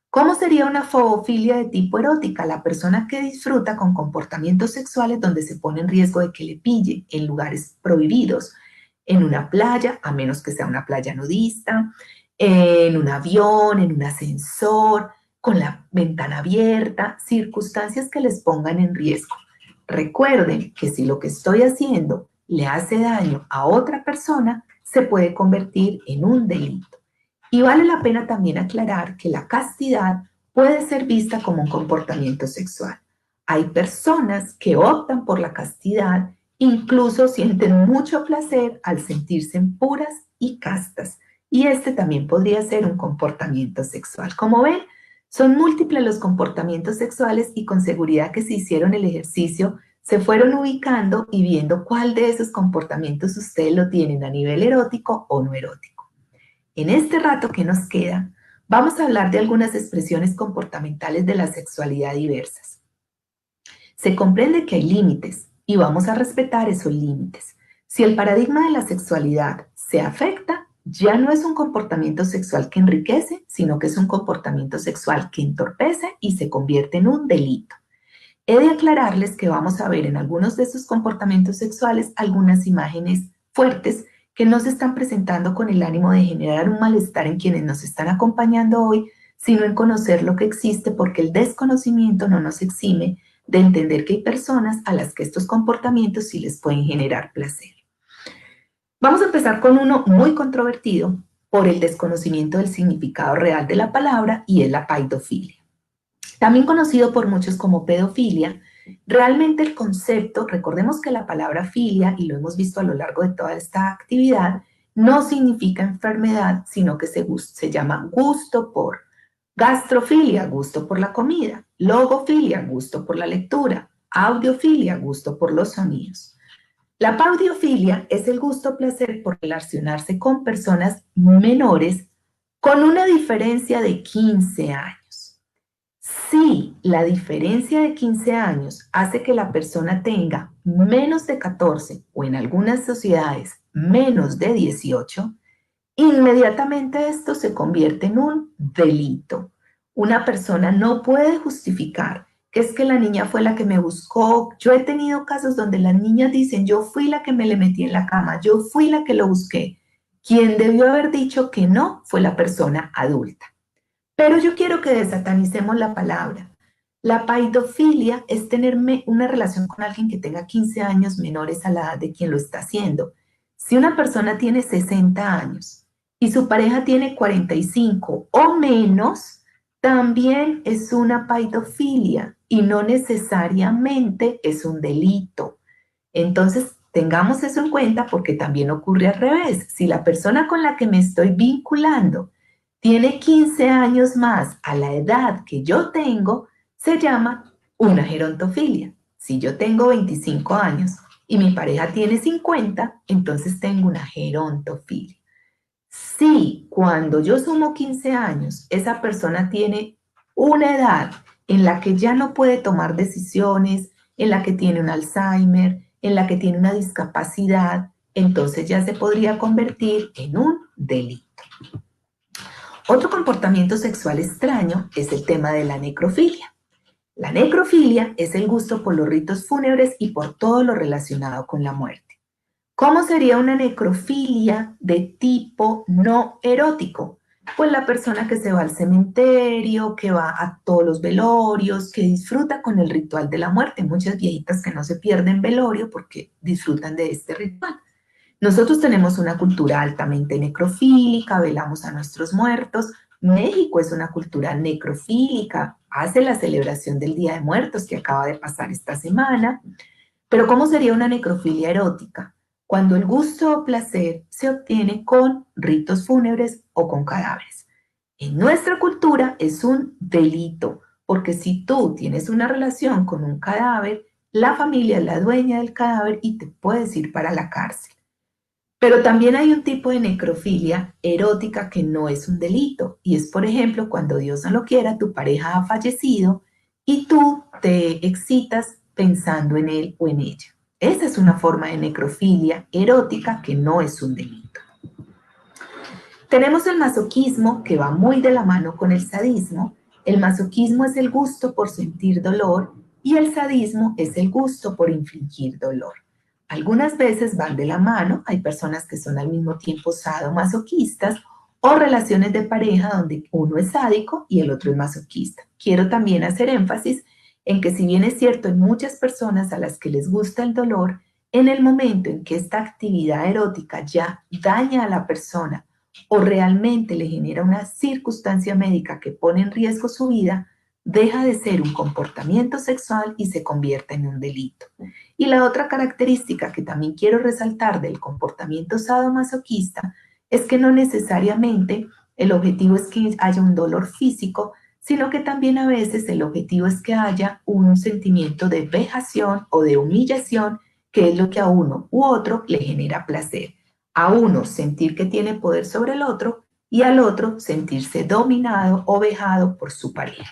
¿Cómo sería una fobofilia de tipo erótica? La persona que disfruta con comportamientos sexuales donde se pone en riesgo de que le pille en lugares prohibidos, en una playa, a menos que sea una playa nudista, en un avión, en un ascensor, con la ventana abierta, circunstancias que les pongan en riesgo. Recuerden que si lo que estoy haciendo le hace daño a otra persona, se puede convertir en un delito. Y vale la pena también aclarar que la castidad puede ser vista como un comportamiento sexual. Hay personas que optan por la castidad, incluso sienten mucho placer al sentirse puras y castas. Y este también podría ser un comportamiento sexual. Como ven, son múltiples los comportamientos sexuales y con seguridad que se hicieron el ejercicio, se fueron ubicando y viendo cuál de esos comportamientos ustedes lo tienen a nivel erótico o no erótico. En este rato que nos queda, vamos a hablar de algunas expresiones comportamentales de la sexualidad diversas. Se comprende que hay límites y vamos a respetar esos límites. Si el paradigma de la sexualidad se afecta, ya no es un comportamiento sexual que enriquece, sino que es un comportamiento sexual que entorpece y se convierte en un delito. He de aclararles que vamos a ver en algunos de esos comportamientos sexuales algunas imágenes fuertes que no se están presentando con el ánimo de generar un malestar en quienes nos están acompañando hoy, sino en conocer lo que existe, porque el desconocimiento no nos exime de entender que hay personas a las que estos comportamientos sí les pueden generar placer. Vamos a empezar con uno muy controvertido por el desconocimiento del significado real de la palabra, y es la paidofilia. También conocido por muchos como pedofilia, realmente el concepto, recordemos que la palabra filia, y lo hemos visto a lo largo de toda esta actividad, no significa enfermedad, sino que se llama gusto por. Gastrofilia, gusto por la comida. Logofilia, gusto por la lectura. Audiofilia, gusto por los sonidos. La paudiofilia es el gusto o placer por relacionarse con personas menores con una diferencia de 15 años. Si la diferencia de 15 años hace que la persona tenga menos de 14 o en algunas sociedades menos de 18, inmediatamente esto se convierte en un delito. Una persona no puede justificar que es que la niña fue la que me buscó. Yo he tenido casos donde las niñas dicen, yo fui la que me le metí en la cama, yo fui la que lo busqué. Quien debió haber dicho que no fue la persona adulta. Pero yo quiero que desatanicemos la palabra. La paidofilia es tener una relación con alguien que tenga 15 años menores a la edad de quien lo está haciendo. Si una persona tiene 60 años y su pareja tiene 45 o menos, también es una paidofilia y no necesariamente es un delito. Entonces, tengamos eso en cuenta, porque también ocurre al revés. Si la persona con la que me estoy vinculando tiene 15 años más a la edad que yo tengo, se llama una gerontofilia. Si yo tengo 25 años y mi pareja tiene 50, entonces tengo una gerontofilia. Si cuando yo sumo 15 años, esa persona tiene una edad en la que ya no puede tomar decisiones, en la que tiene un Alzheimer, en la que tiene una discapacidad, entonces ya se podría convertir en un delito. Otro comportamiento sexual extraño es el tema de la necrofilia. La necrofilia es el gusto por los ritos fúnebres y por todo lo relacionado con la muerte. ¿Cómo sería una necrofilia de tipo no erótico? Pues la persona que se va al cementerio, que va a todos los velorios, que disfruta con el ritual de la muerte. Muchas viejitas que no se pierden velorio porque disfrutan de este ritual. Nosotros tenemos una cultura altamente necrofílica, velamos a nuestros muertos. México es una cultura necrofílica, hace la celebración del Día de Muertos que acaba de pasar esta semana. Pero ¿cómo sería una necrofilia erótica? Cuando el gusto o placer se obtiene con ritos fúnebres o con cadáveres. En nuestra cultura es un delito, porque si tú tienes una relación con un cadáver, la familia es la dueña del cadáver y te puedes ir para la cárcel. Pero también hay un tipo de necrofilia erótica que no es un delito, y es, por ejemplo, cuando Dios no lo quiera, tu pareja ha fallecido y tú te excitas pensando en él o en ella. Esa es una forma de necrofilia erótica que no es un delito. Tenemos el masoquismo, que va muy de la mano con el sadismo. El masoquismo es el gusto por sentir dolor y el sadismo es el gusto por infligir dolor. Algunas veces van de la mano, hay personas que son al mismo tiempo sadomasoquistas o relaciones de pareja donde uno es sádico y el otro es masoquista. Quiero también hacer énfasis en que, si bien es cierto, en muchas personas a las que les gusta el dolor, en el momento en que esta actividad erótica ya daña a la persona o realmente le genera una circunstancia médica que pone en riesgo su vida, deja de ser un comportamiento sexual y se convierte en un delito. Y la otra característica que también quiero resaltar del comportamiento sadomasoquista es que no necesariamente el objetivo es que haya un dolor físico, sino que también a veces el objetivo es que haya un sentimiento de vejación o de humillación, que es lo que a uno u otro le genera placer. A uno sentir que tiene poder sobre el otro y al otro sentirse dominado o vejado por su pareja.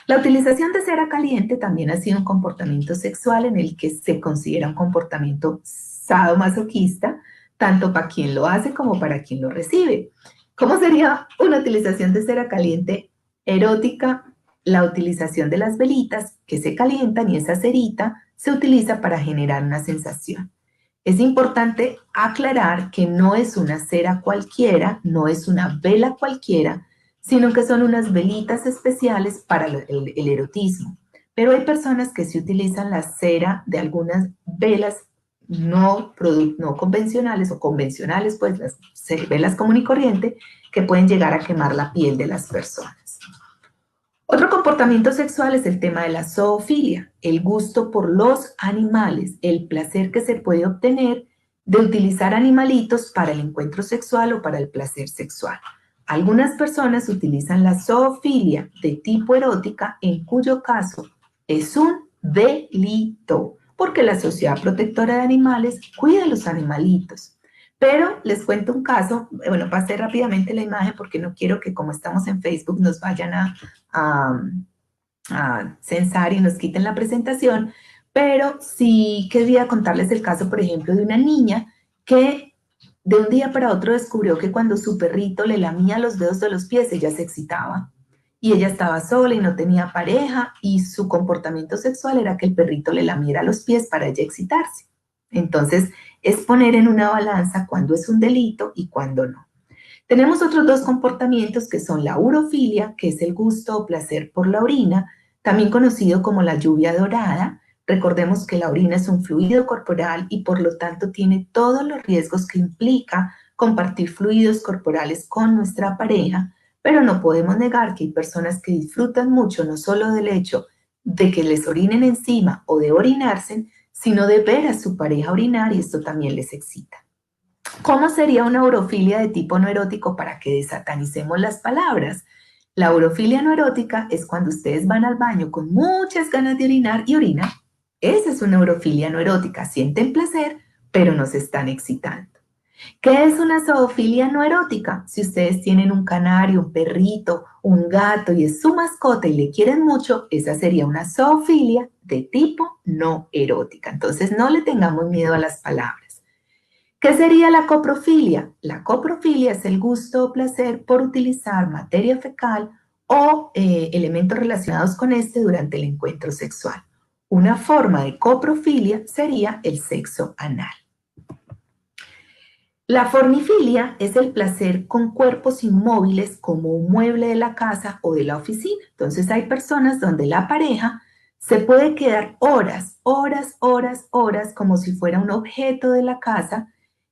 La utilización de cera caliente también ha sido un comportamiento sexual en el que se considera un comportamiento sadomasoquista, tanto para quien lo hace como para quien lo recibe. ¿Cómo sería una utilización de cera caliente erótica? La utilización de las velitas que se calientan y esa cerita se utiliza para generar una sensación. Es importante aclarar que no es una cera cualquiera, no es una vela cualquiera, sino que son unas velitas especiales para el erotismo. Pero hay personas que sí utilizan la cera de algunas velas no convencionales o convencionales, pues las velas común y corriente, que pueden llegar a quemar la piel de las personas. Otro comportamiento sexual es el tema de la zoofilia, el gusto por los animales, el placer que se puede obtener de utilizar animalitos para el encuentro sexual o para el placer sexual. Algunas personas utilizan la zoofilia de tipo erótica, en cuyo caso es un delito, porque la Sociedad Protectora de Animales cuida a los animalitos. Pero les cuento un caso, bueno, pasé rápidamente la imagen porque no quiero que como estamos en Facebook nos vayan a, a censar y nos quiten la presentación, pero sí quería contarles el caso, por ejemplo, de una niña que de un día para otro descubrió que cuando su perrito le lamía los dedos de los pies, ella se excitaba. Y ella estaba sola y no tenía pareja y su comportamiento sexual era que el perrito le lamiera los pies para ella excitarse. Entonces, es poner en una balanza cuándo es un delito y cuándo no. Tenemos otros dos comportamientos que son la urofilia, que es el gusto o placer por la orina, también conocido como la lluvia dorada. Recordemos que la orina es un fluido corporal y por lo tanto tiene todos los riesgos que implica compartir fluidos corporales con nuestra pareja, pero no podemos negar que hay personas que disfrutan mucho no solo del hecho de que les orinen encima o de orinarse, sino de ver a su pareja orinar y esto también les excita. ¿Cómo sería una urofilia de tipo no erótico para que desatanicemos las palabras? La urofilia no erótica es cuando ustedes van al baño con muchas ganas de orinar y orinan. Esa es una urofilia no erótica. Sienten placer, pero no se están excitando. ¿Qué es una zoofilia no erótica? Si ustedes tienen un canario, un perrito, un gato y es su mascota y le quieren mucho, esa sería una zoofilia de tipo no erótica. Entonces no le tengamos miedo a las palabras. ¿Qué sería la coprofilia? La coprofilia es el gusto o placer por utilizar materia fecal o elementos relacionados con este durante el encuentro sexual. Una forma de coprofilia sería el sexo anal. La fornifilia es el placer con cuerpos inmóviles como un mueble de la casa o de la oficina. Entonces hay personas donde la pareja se puede quedar horas, horas, horas, horas como si fuera un objeto de la casa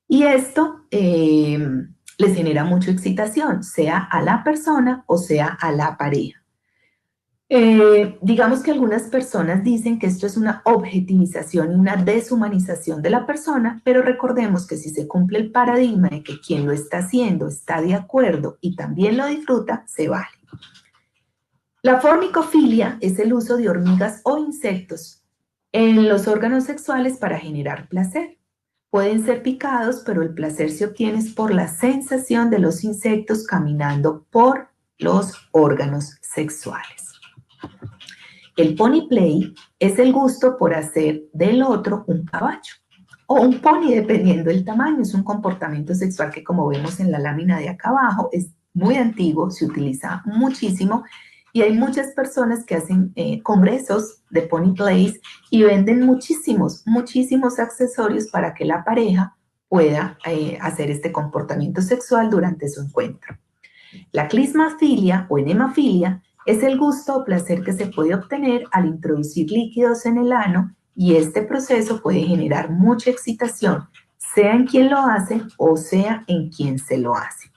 y esto les genera mucha excitación, sea a la persona o sea a la pareja. Digamos que algunas personas dicen que esto es una objetivización y una deshumanización de la persona, pero recordemos que si se cumple el paradigma de que quien lo está haciendo está de acuerdo y también lo disfruta, se vale. La formicofilia es el uso de hormigas o insectos en los órganos sexuales para generar placer. Pueden ser picados, pero el placer se obtiene por la sensación de los insectos caminando por los órganos sexuales. El pony play es el gusto por hacer del otro un caballo o un pony dependiendo del tamaño. Es un comportamiento sexual que, como vemos en la lámina de acá abajo, es muy antiguo, se utiliza muchísimo y hay muchas personas que hacen congresos de pony plays y venden muchísimos, muchísimos accesorios para que la pareja pueda hacer este comportamiento sexual durante su encuentro. La clismafilia o enemafilia es el gusto o placer que se puede obtener al introducir líquidos en el ano y este proceso puede generar mucha excitación, sea en quien lo hace o sea en quien se lo hace.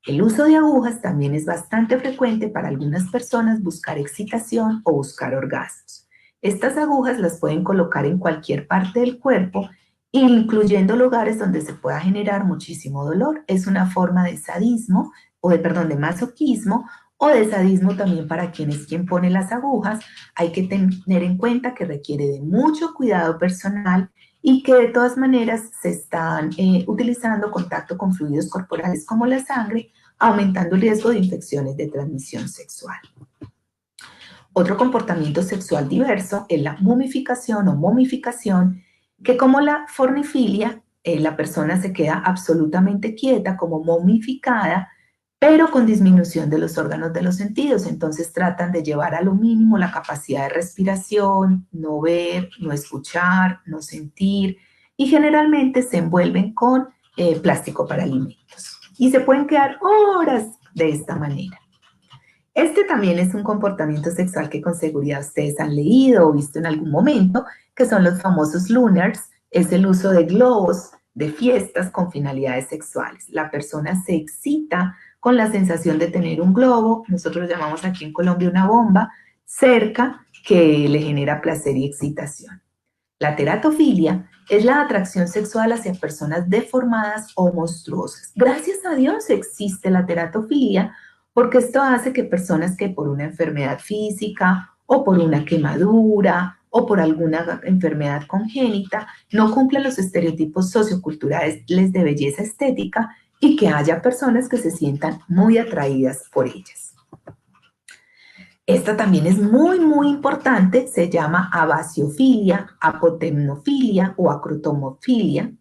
El uso de agujas también es bastante frecuente para algunas personas buscar excitación o buscar orgasmos. Estas agujas las pueden colocar en cualquier parte del cuerpo, incluyendo lugares donde se pueda generar muchísimo dolor. Es una forma de sadismo de masoquismo o de sadismo también para quien pone las agujas. Hay que tener en cuenta que requiere de mucho cuidado personal y que de todas maneras se están utilizando contacto con fluidos corporales como la sangre, aumentando el riesgo de infecciones de transmisión sexual. Otro comportamiento sexual diverso es la mumificación o momificación, que como la fornifilia la persona se queda absolutamente quieta, como momificada, pero con disminución de los órganos de los sentidos. Entonces tratan de llevar a lo mínimo la capacidad de respiración, no ver, no escuchar, no sentir, y generalmente se envuelven con plástico para alimentos. Y se pueden quedar horas de esta manera. Este también es un comportamiento sexual que con seguridad ustedes han leído o visto en algún momento, que son los famosos lunars. Es el uso de globos de fiestas con finalidades sexuales. La persona se excita con la sensación de tener un globo, nosotros lo llamamos aquí en Colombia una bomba, cerca, que le genera placer y excitación. La teratofilia es la atracción sexual hacia personas deformadas o monstruosas. Gracias a Dios existe la teratofilia, porque esto hace que personas que por una enfermedad física o por una quemadura o por alguna enfermedad congénita no cumplan los estereotipos socioculturales de belleza estética, y que haya personas que se sientan muy atraídas por ellas. Esta también es muy, muy importante, se llama abasiofilia, apotemnofilia o acrotomofilia.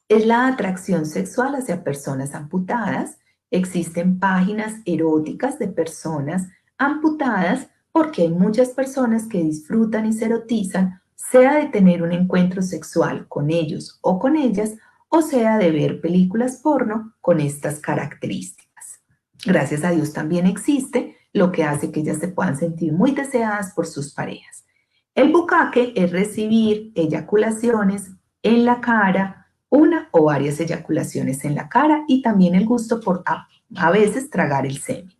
Es la atracción sexual hacia personas amputadas. Existen páginas eróticas de personas amputadas porque hay muchas personas que disfrutan y se erotizan, sea de tener un encuentro sexual con ellos o con ellas, o sea de ver películas porno con estas características. Gracias a Dios también existe, lo que hace que ellas se puedan sentir muy deseadas por sus parejas. El bucaque es recibir eyaculaciones en la cara, una o varias eyaculaciones en la cara, y también el gusto por a veces tragar el semen.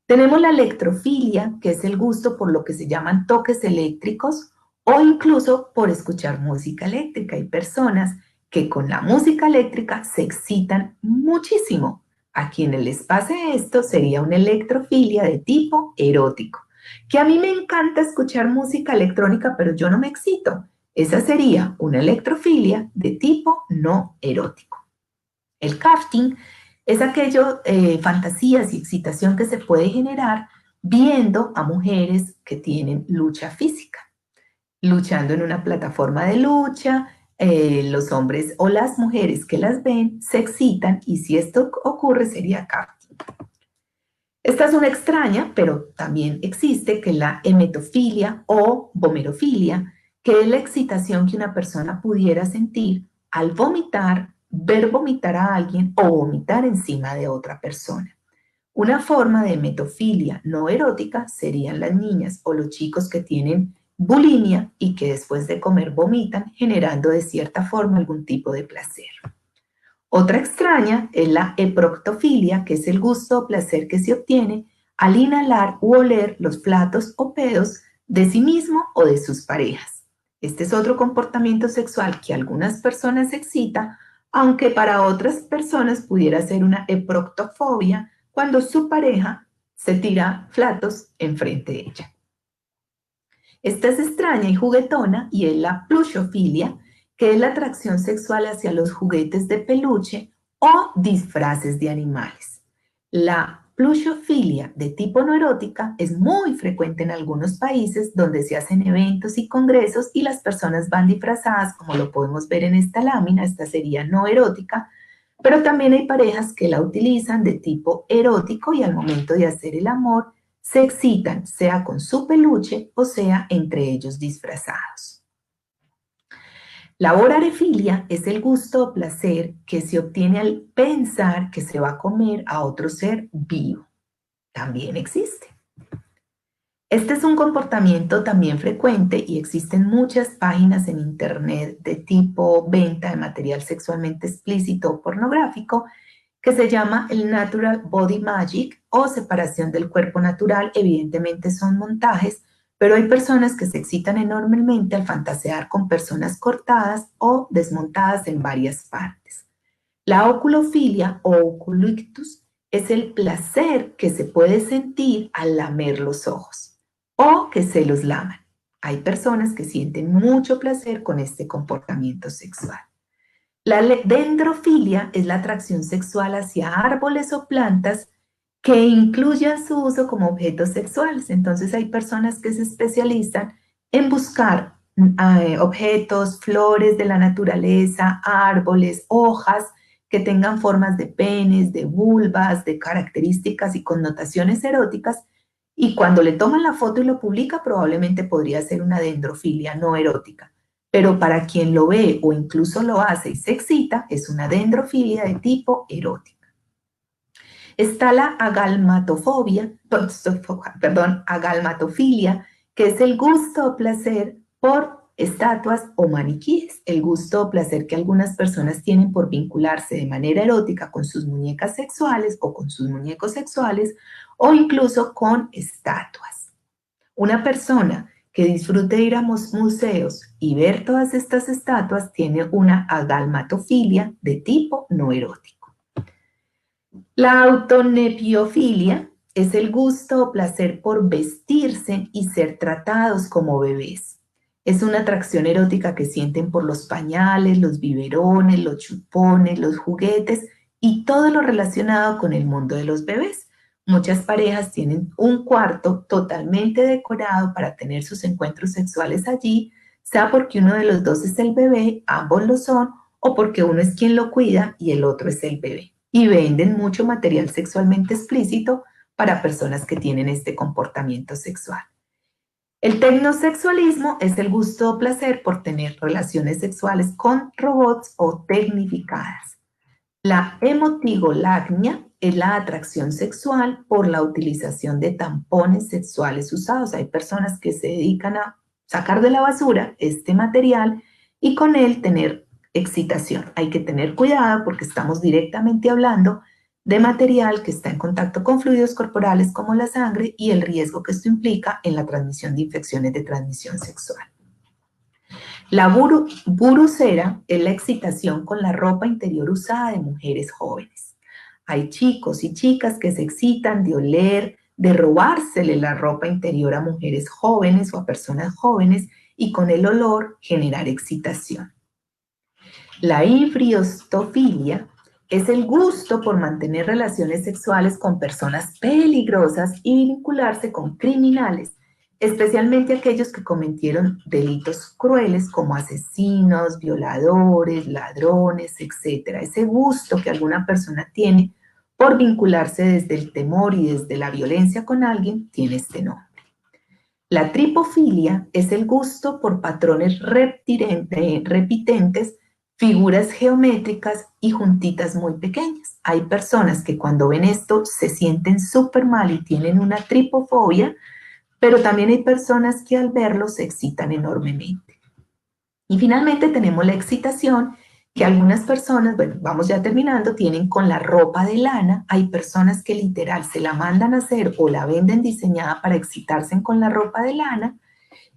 Tenemos la electrofilia, que es el gusto por lo que se llaman toques eléctricos o incluso por escuchar música eléctrica. Hay personas que con la música eléctrica se excitan muchísimo. A quienes les pase esto sería una electrofilia de tipo erótico. Que a mí me encanta escuchar música electrónica, pero yo no me excito. Esa sería una electrofilia de tipo no erótico. El crafting es aquello, fantasías y excitación que se puede generar viendo a mujeres que tienen lucha física, luchando en una plataforma de lucha. Los hombres o las mujeres que las ven se excitan, y si esto ocurre sería crafting. Esta es una extraña, pero también existe, que es la emetofilia o vomerofilia, que es la excitación que una persona pudiera sentir al vomitar, ver vomitar a alguien o vomitar encima de otra persona. Una forma de emetofilia no erótica serían las niñas o los chicos que tienen bulimia y que después de comer vomitan, generando de cierta forma algún tipo de placer. Otra extraña es la eproctofilia, que es el gusto o placer que se obtiene al inhalar u oler los flatos o pedos de sí mismo o de sus parejas. Este es otro comportamiento sexual que a algunas personas excita, aunque para otras personas pudiera ser una eproctofobia cuando su pareja se tira flatos enfrente de ella. Esta es extraña y juguetona y es la plushofilia, que es la atracción sexual hacia los juguetes de peluche o disfraces de animales. La plushofilia de tipo no erótica es muy frecuente en algunos países donde se hacen eventos y congresos y las personas van disfrazadas, como lo podemos ver en esta lámina. Esta sería no erótica, pero también hay parejas que la utilizan de tipo erótico y al momento de hacer el amor se excitan, sea con su peluche o sea entre ellos disfrazados. La vorarefilia es el gusto o placer que se obtiene al pensar que se va a comer a otro ser vivo. También existe. Este es un comportamiento también frecuente y existen muchas páginas en internet de tipo venta de material sexualmente explícito o pornográfico, que se llama el Natural Body Magic o separación del cuerpo natural. Evidentemente son montajes, pero hay personas que se excitan enormemente al fantasear con personas cortadas o desmontadas en varias partes. La oculofilia o oculictus es el placer que se puede sentir al lamer los ojos o que se los laman. Hay personas que sienten mucho placer con este comportamiento sexual. La dendrofilia es la atracción sexual hacia árboles o plantas que incluyan su uso como objetos sexuales. Entonces hay personas que se especializan en buscar objetos, flores de la naturaleza, árboles, hojas que tengan formas de penes, de vulvas, de características y connotaciones eróticas, y cuando le toman la foto y lo publica, probablemente podría ser una dendrofilia no erótica. Pero para quien lo ve o incluso lo hace y se excita, es una dendrofilia de tipo erótica. Está la agalmatofilia, que es el gusto o placer por estatuas o maniquíes, el gusto o placer que algunas personas tienen por vincularse de manera erótica con sus muñecas sexuales o con sus muñecos sexuales o incluso con estatuas. Una persona que disfrute ir a museos y ver todas estas estatuas tiene una agalmatofilia de tipo no erótico. La autonepiofilia es el gusto o placer por vestirse y ser tratados como bebés. Es una atracción erótica que sienten por los pañales, los biberones, los chupones, los juguetes y todo lo relacionado con el mundo de los bebés. Muchas parejas tienen un cuarto totalmente decorado para tener sus encuentros sexuales allí, sea porque uno de los dos es el bebé, ambos lo son, o porque uno es quien lo cuida y el otro es el bebé. Y venden mucho material sexualmente explícito para personas que tienen este comportamiento sexual. El tecnosexualismo es el gusto o placer por tener relaciones sexuales con robots o tecnificadas. La hemotigolagnia es la atracción sexual por la utilización de tampones sexuales usados. Hay personas que se dedican a sacar de la basura este material y con él tener excitación. Hay que tener cuidado porque estamos directamente hablando de material que está en contacto con fluidos corporales como la sangre y el riesgo que esto implica en la transmisión de infecciones de transmisión sexual. La burucera es la excitación con la ropa interior usada de mujeres jóvenes. Hay chicos y chicas que se excitan de oler, de robársele la ropa interior a mujeres jóvenes o a personas jóvenes y con el olor generar excitación. La ifriostofilia es el gusto por mantener relaciones sexuales con personas peligrosas y vincularse con criminales, especialmente aquellos que cometieron delitos crueles como asesinos, violadores, ladrones, etc. Ese gusto que alguna persona tiene por vincularse desde el temor y desde la violencia con alguien tiene este nombre. La tripofilia es el gusto por patrones repitentes, figuras geométricas y juntitas muy pequeñas. Hay personas que cuando ven esto se sienten súper mal y tienen una tripofobia, pero también hay personas que al verlo se excitan enormemente. Y finalmente tenemos la excitación que algunas personas, bueno, vamos ya terminando, tienen con la ropa de lana. Hay personas que literal se la mandan a hacer o la venden diseñada para excitarse con la ropa de lana.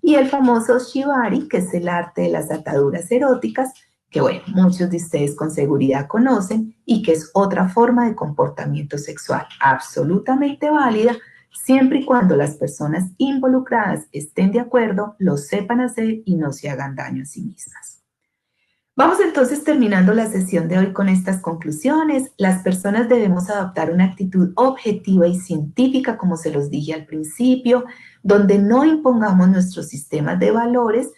Y el famoso shibari, que es el arte de las ataduras eróticas, que bueno, muchos de ustedes con seguridad conocen y que es otra forma de comportamiento sexual absolutamente válida, siempre y cuando las personas involucradas estén de acuerdo, lo sepan hacer y no se hagan daño a sí mismas. Vamos entonces terminando la sesión de hoy con estas conclusiones. Las personas debemos adoptar una actitud objetiva y científica, como se los dije al principio, donde no impongamos nuestros sistemas de valores,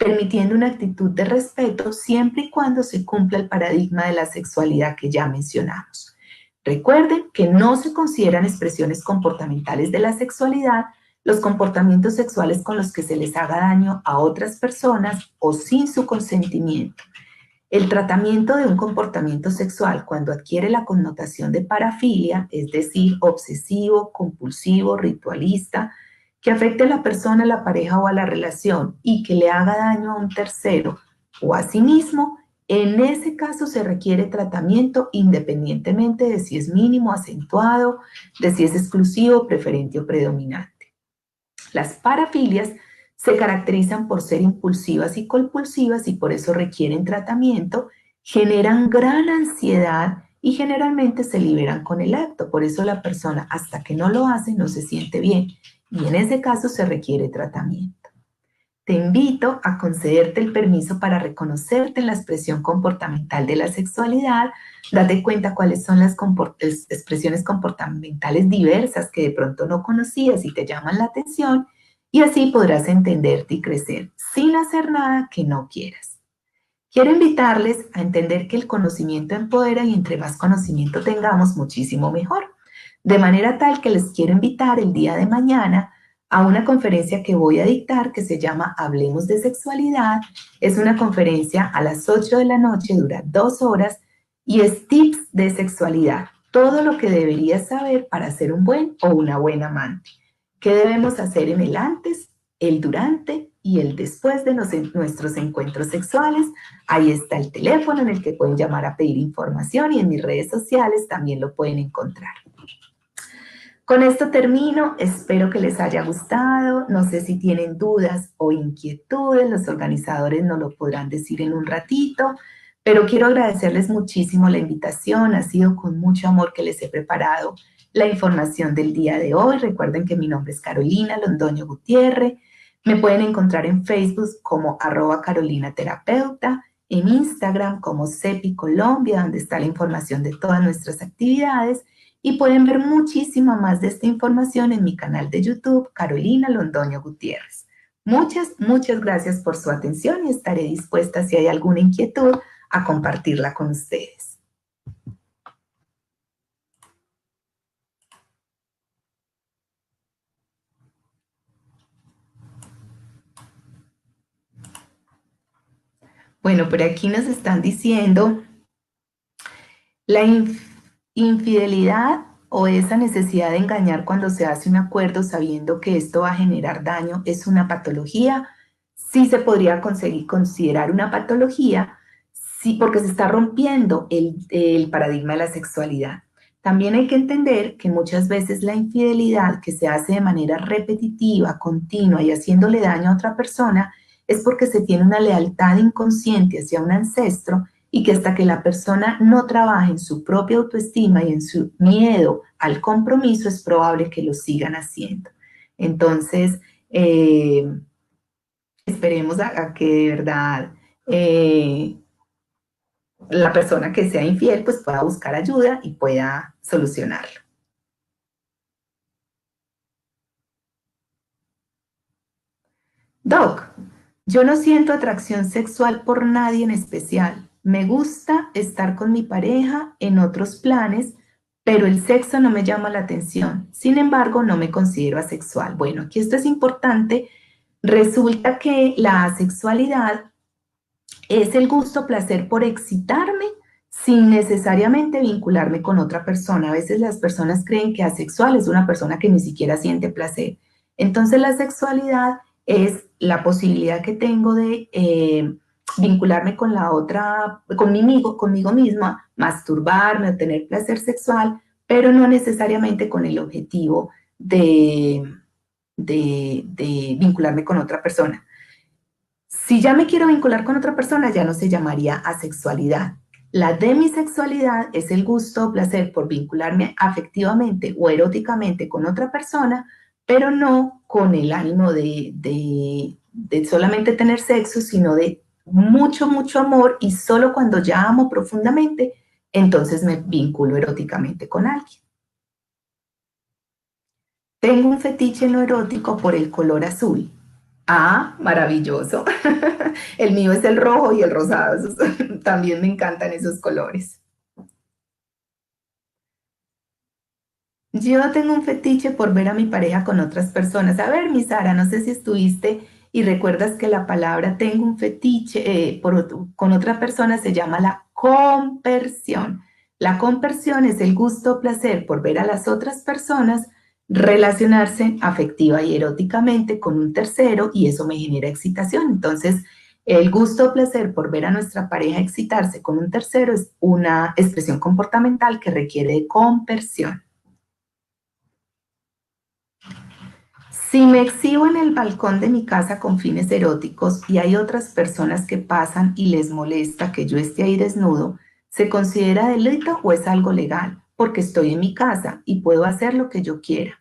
permitiendo una actitud de respeto siempre y cuando se cumpla el paradigma de la sexualidad que ya mencionamos. Recuerden que no se consideran expresiones comportamentales de la sexualidad los comportamientos sexuales con los que se les haga daño a otras personas o sin su consentimiento. El tratamiento de un comportamiento sexual cuando adquiere la connotación de parafilia, es decir, obsesivo, compulsivo, ritualista, que afecte a la persona, a la pareja o a la relación y que le haga daño a un tercero o a sí mismo, en ese caso se requiere tratamiento independientemente de si es mínimo, acentuado, de si es exclusivo, preferente o predominante. Las parafilias se caracterizan por ser impulsivas y compulsivas y por eso requieren tratamiento, generan gran ansiedad y generalmente se liberan con el acto. Por eso la persona hasta que no lo hace no se siente bien y en ese caso se requiere tratamiento. Te invito a concederte el permiso para reconocerte en la expresión comportamental de la sexualidad, date cuenta cuáles son las expresiones comportamentales diversas que de pronto no conocías y te llaman la atención Y así podrás entenderte y crecer sin hacer nada que no quieras. Quiero invitarles a entender que el conocimiento empodera y entre más conocimiento tengamos, muchísimo mejor. De manera tal que les quiero invitar el día de mañana a una conferencia que voy a dictar que se llama Hablemos de Sexualidad. Es una conferencia a las 8 de la noche, dura 2 horas y es tips de sexualidad. Todo lo que deberías saber para ser un buen o una buena amante. ¿Qué debemos hacer en el antes, el durante y el después de nuestros encuentros sexuales? Ahí está el teléfono en el que pueden llamar a pedir información y en mis redes sociales también lo pueden encontrar. Con esto termino, espero que les haya gustado, no sé si tienen dudas o inquietudes, los organizadores nos lo podrán decir en un ratito, pero quiero agradecerles muchísimo la invitación, ha sido con mucho amor que les he preparado la información del día de hoy. Recuerden que mi nombre es Carolina Londoño Gutiérrez, me pueden encontrar en Facebook como @carolinaterapeuta, en Instagram como CEPI Colombia, donde está la información de todas nuestras actividades, y pueden ver muchísima más de esta información en mi canal de YouTube, Carolina Londoño Gutiérrez. Muchas gracias por su atención y estaré dispuesta, si hay alguna inquietud, a compartirla con ustedes. Bueno, por aquí nos están diciendo la infidelidad o esa necesidad de engañar cuando se hace un acuerdo sabiendo que esto va a generar daño es una patología. Sí se podría considerar una patología, sí, porque se está rompiendo el paradigma de la sexualidad. También hay que entender que muchas veces la infidelidad que se hace de manera repetitiva, continua y haciéndole daño a otra persona es porque se tiene una lealtad inconsciente hacia un ancestro y que hasta que la persona no trabaje en su propia autoestima y en su miedo al compromiso es probable que lo sigan haciendo. Entonces, esperemos a que de verdad la persona que sea infiel pues pueda buscar ayuda y pueda solucionarlo. Doc, yo no siento atracción sexual por nadie en especial. Me gusta estar con mi pareja en otros planes, pero el sexo no me llama la atención. Sin embargo, no me considero asexual. Bueno, aquí esto es importante. Resulta que la asexualidad es el gusto, placer por excitarme sin necesariamente vincularme con otra persona. A veces las personas creen que asexual es una persona que ni siquiera siente placer. Entonces la sexualidad es la posibilidad que tengo de vincularme con la otra, conmigo misma, masturbarme o tener placer sexual, pero no necesariamente con el objetivo de vincularme con otra persona. Si ya me quiero vincular con otra persona, ya no se llamaría asexualidad. La demisexualidad es el gusto o placer por vincularme afectivamente o eróticamente con otra persona, pero no con el ánimo de solamente tener sexo, sino de mucho amor, y solo cuando ya amo profundamente, entonces me vinculo eróticamente con alguien. Tengo un fetiche no erótico por el color azul. Ah, maravilloso. El mío es el rojo y el rosado. También me encantan esos colores. Yo tengo un fetiche por ver a mi pareja con otras personas. A ver, mi Sara, no sé si estuviste y recuerdas que la palabra tengo un fetiche con otra persona se llama la compersión. La compersión es el gusto o placer por ver a las otras personas relacionarse afectiva y eróticamente con un tercero, y eso me genera excitación. Entonces, el gusto o placer por ver a nuestra pareja excitarse con un tercero es una expresión comportamental que requiere de compersión. Si me exhibo en el balcón de mi casa con fines eróticos y hay otras personas que pasan y les molesta que yo esté ahí desnudo, ¿se considera delito o es algo legal? Porque estoy en mi casa y puedo hacer lo que yo quiera.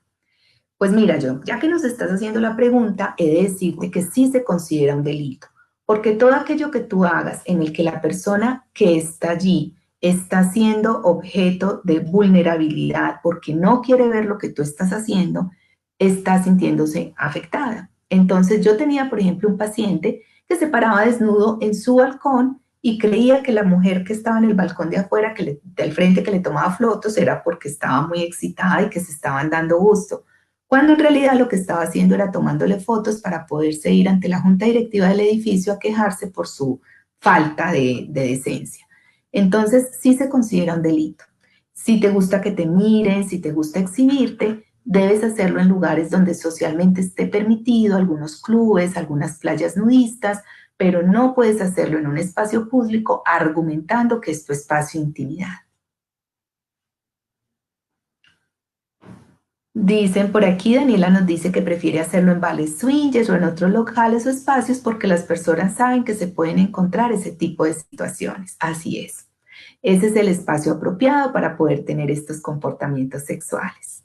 Pues mira, yo, ya que nos estás haciendo la pregunta, he de decirte que sí se considera un delito, porque todo aquello que tú hagas en el que la persona que está allí está siendo objeto de vulnerabilidad porque no quiere ver lo que tú estás haciendo, está sintiéndose afectada. Entonces yo tenía, por ejemplo, un paciente que se paraba desnudo en su balcón y creía que la mujer que estaba en el balcón de afuera, del frente, que le tomaba fotos, era porque estaba muy excitada y que se estaban dando gusto, cuando en realidad lo que estaba haciendo era tomándole fotos para poderse ir ante la junta directiva del edificio a quejarse por su falta de decencia. Entonces sí se considera un delito. Si te gusta que te miren, si te gusta exhibirte, debes hacerlo en lugares donde socialmente esté permitido, algunos clubes, algunas playas nudistas, pero no puedes hacerlo en un espacio público argumentando que es tu espacio de intimidad. Dicen por aquí, Daniela nos dice que prefiere hacerlo en bares swingers o en otros locales o espacios porque las personas saben que se pueden encontrar ese tipo de situaciones. Así es. Ese es el espacio apropiado para poder tener estos comportamientos sexuales.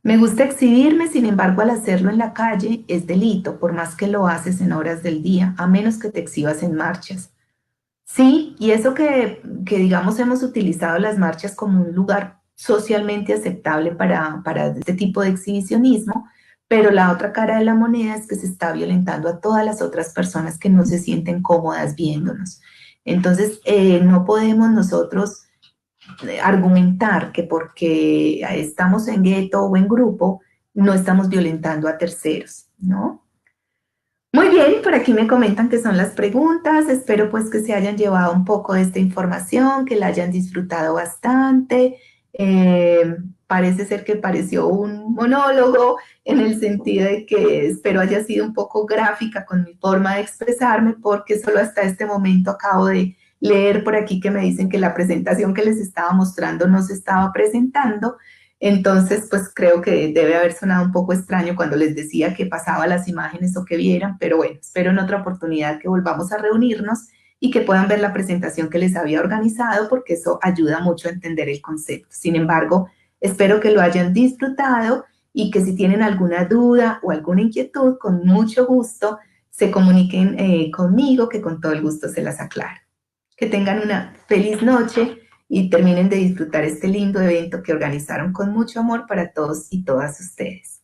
Me gusta exhibirme, sin embargo, al hacerlo en la calle es delito, por más que lo haces en horas del día, a menos que te exhibas en marchas. Sí, y eso que digamos hemos utilizado las marchas como un lugar socialmente aceptable para este tipo de exhibicionismo, pero la otra cara de la moneda es que se está violentando a todas las otras personas que no se sienten cómodas viéndonos. Entonces, no podemos nosotros argumentar que porque estamos en gueto o en grupo, no estamos violentando a terceros, ¿no? Muy bien, por aquí me comentan que son las preguntas. Espero pues que se hayan llevado un poco de esta información, que la hayan disfrutado bastante. Parece ser que pareció un monólogo en el sentido de que espero haya sido un poco gráfica con mi forma de expresarme, porque solo hasta este momento acabo de leer por aquí que me dicen que la presentación que les estaba mostrando no se estaba presentando. Entonces, pues creo que debe haber sonado un poco extraño cuando les decía que pasaba las imágenes o que vieran, pero bueno, espero en otra oportunidad que volvamos a reunirnos y que puedan ver la presentación que les había organizado, porque eso ayuda mucho a entender el concepto. Sin embargo, espero que lo hayan disfrutado y que si tienen alguna duda o alguna inquietud, con mucho gusto se comuniquen conmigo, que con todo el gusto se las aclaro. Que tengan una feliz noche y terminen de disfrutar este lindo evento que organizaron con mucho amor para todos y todas ustedes.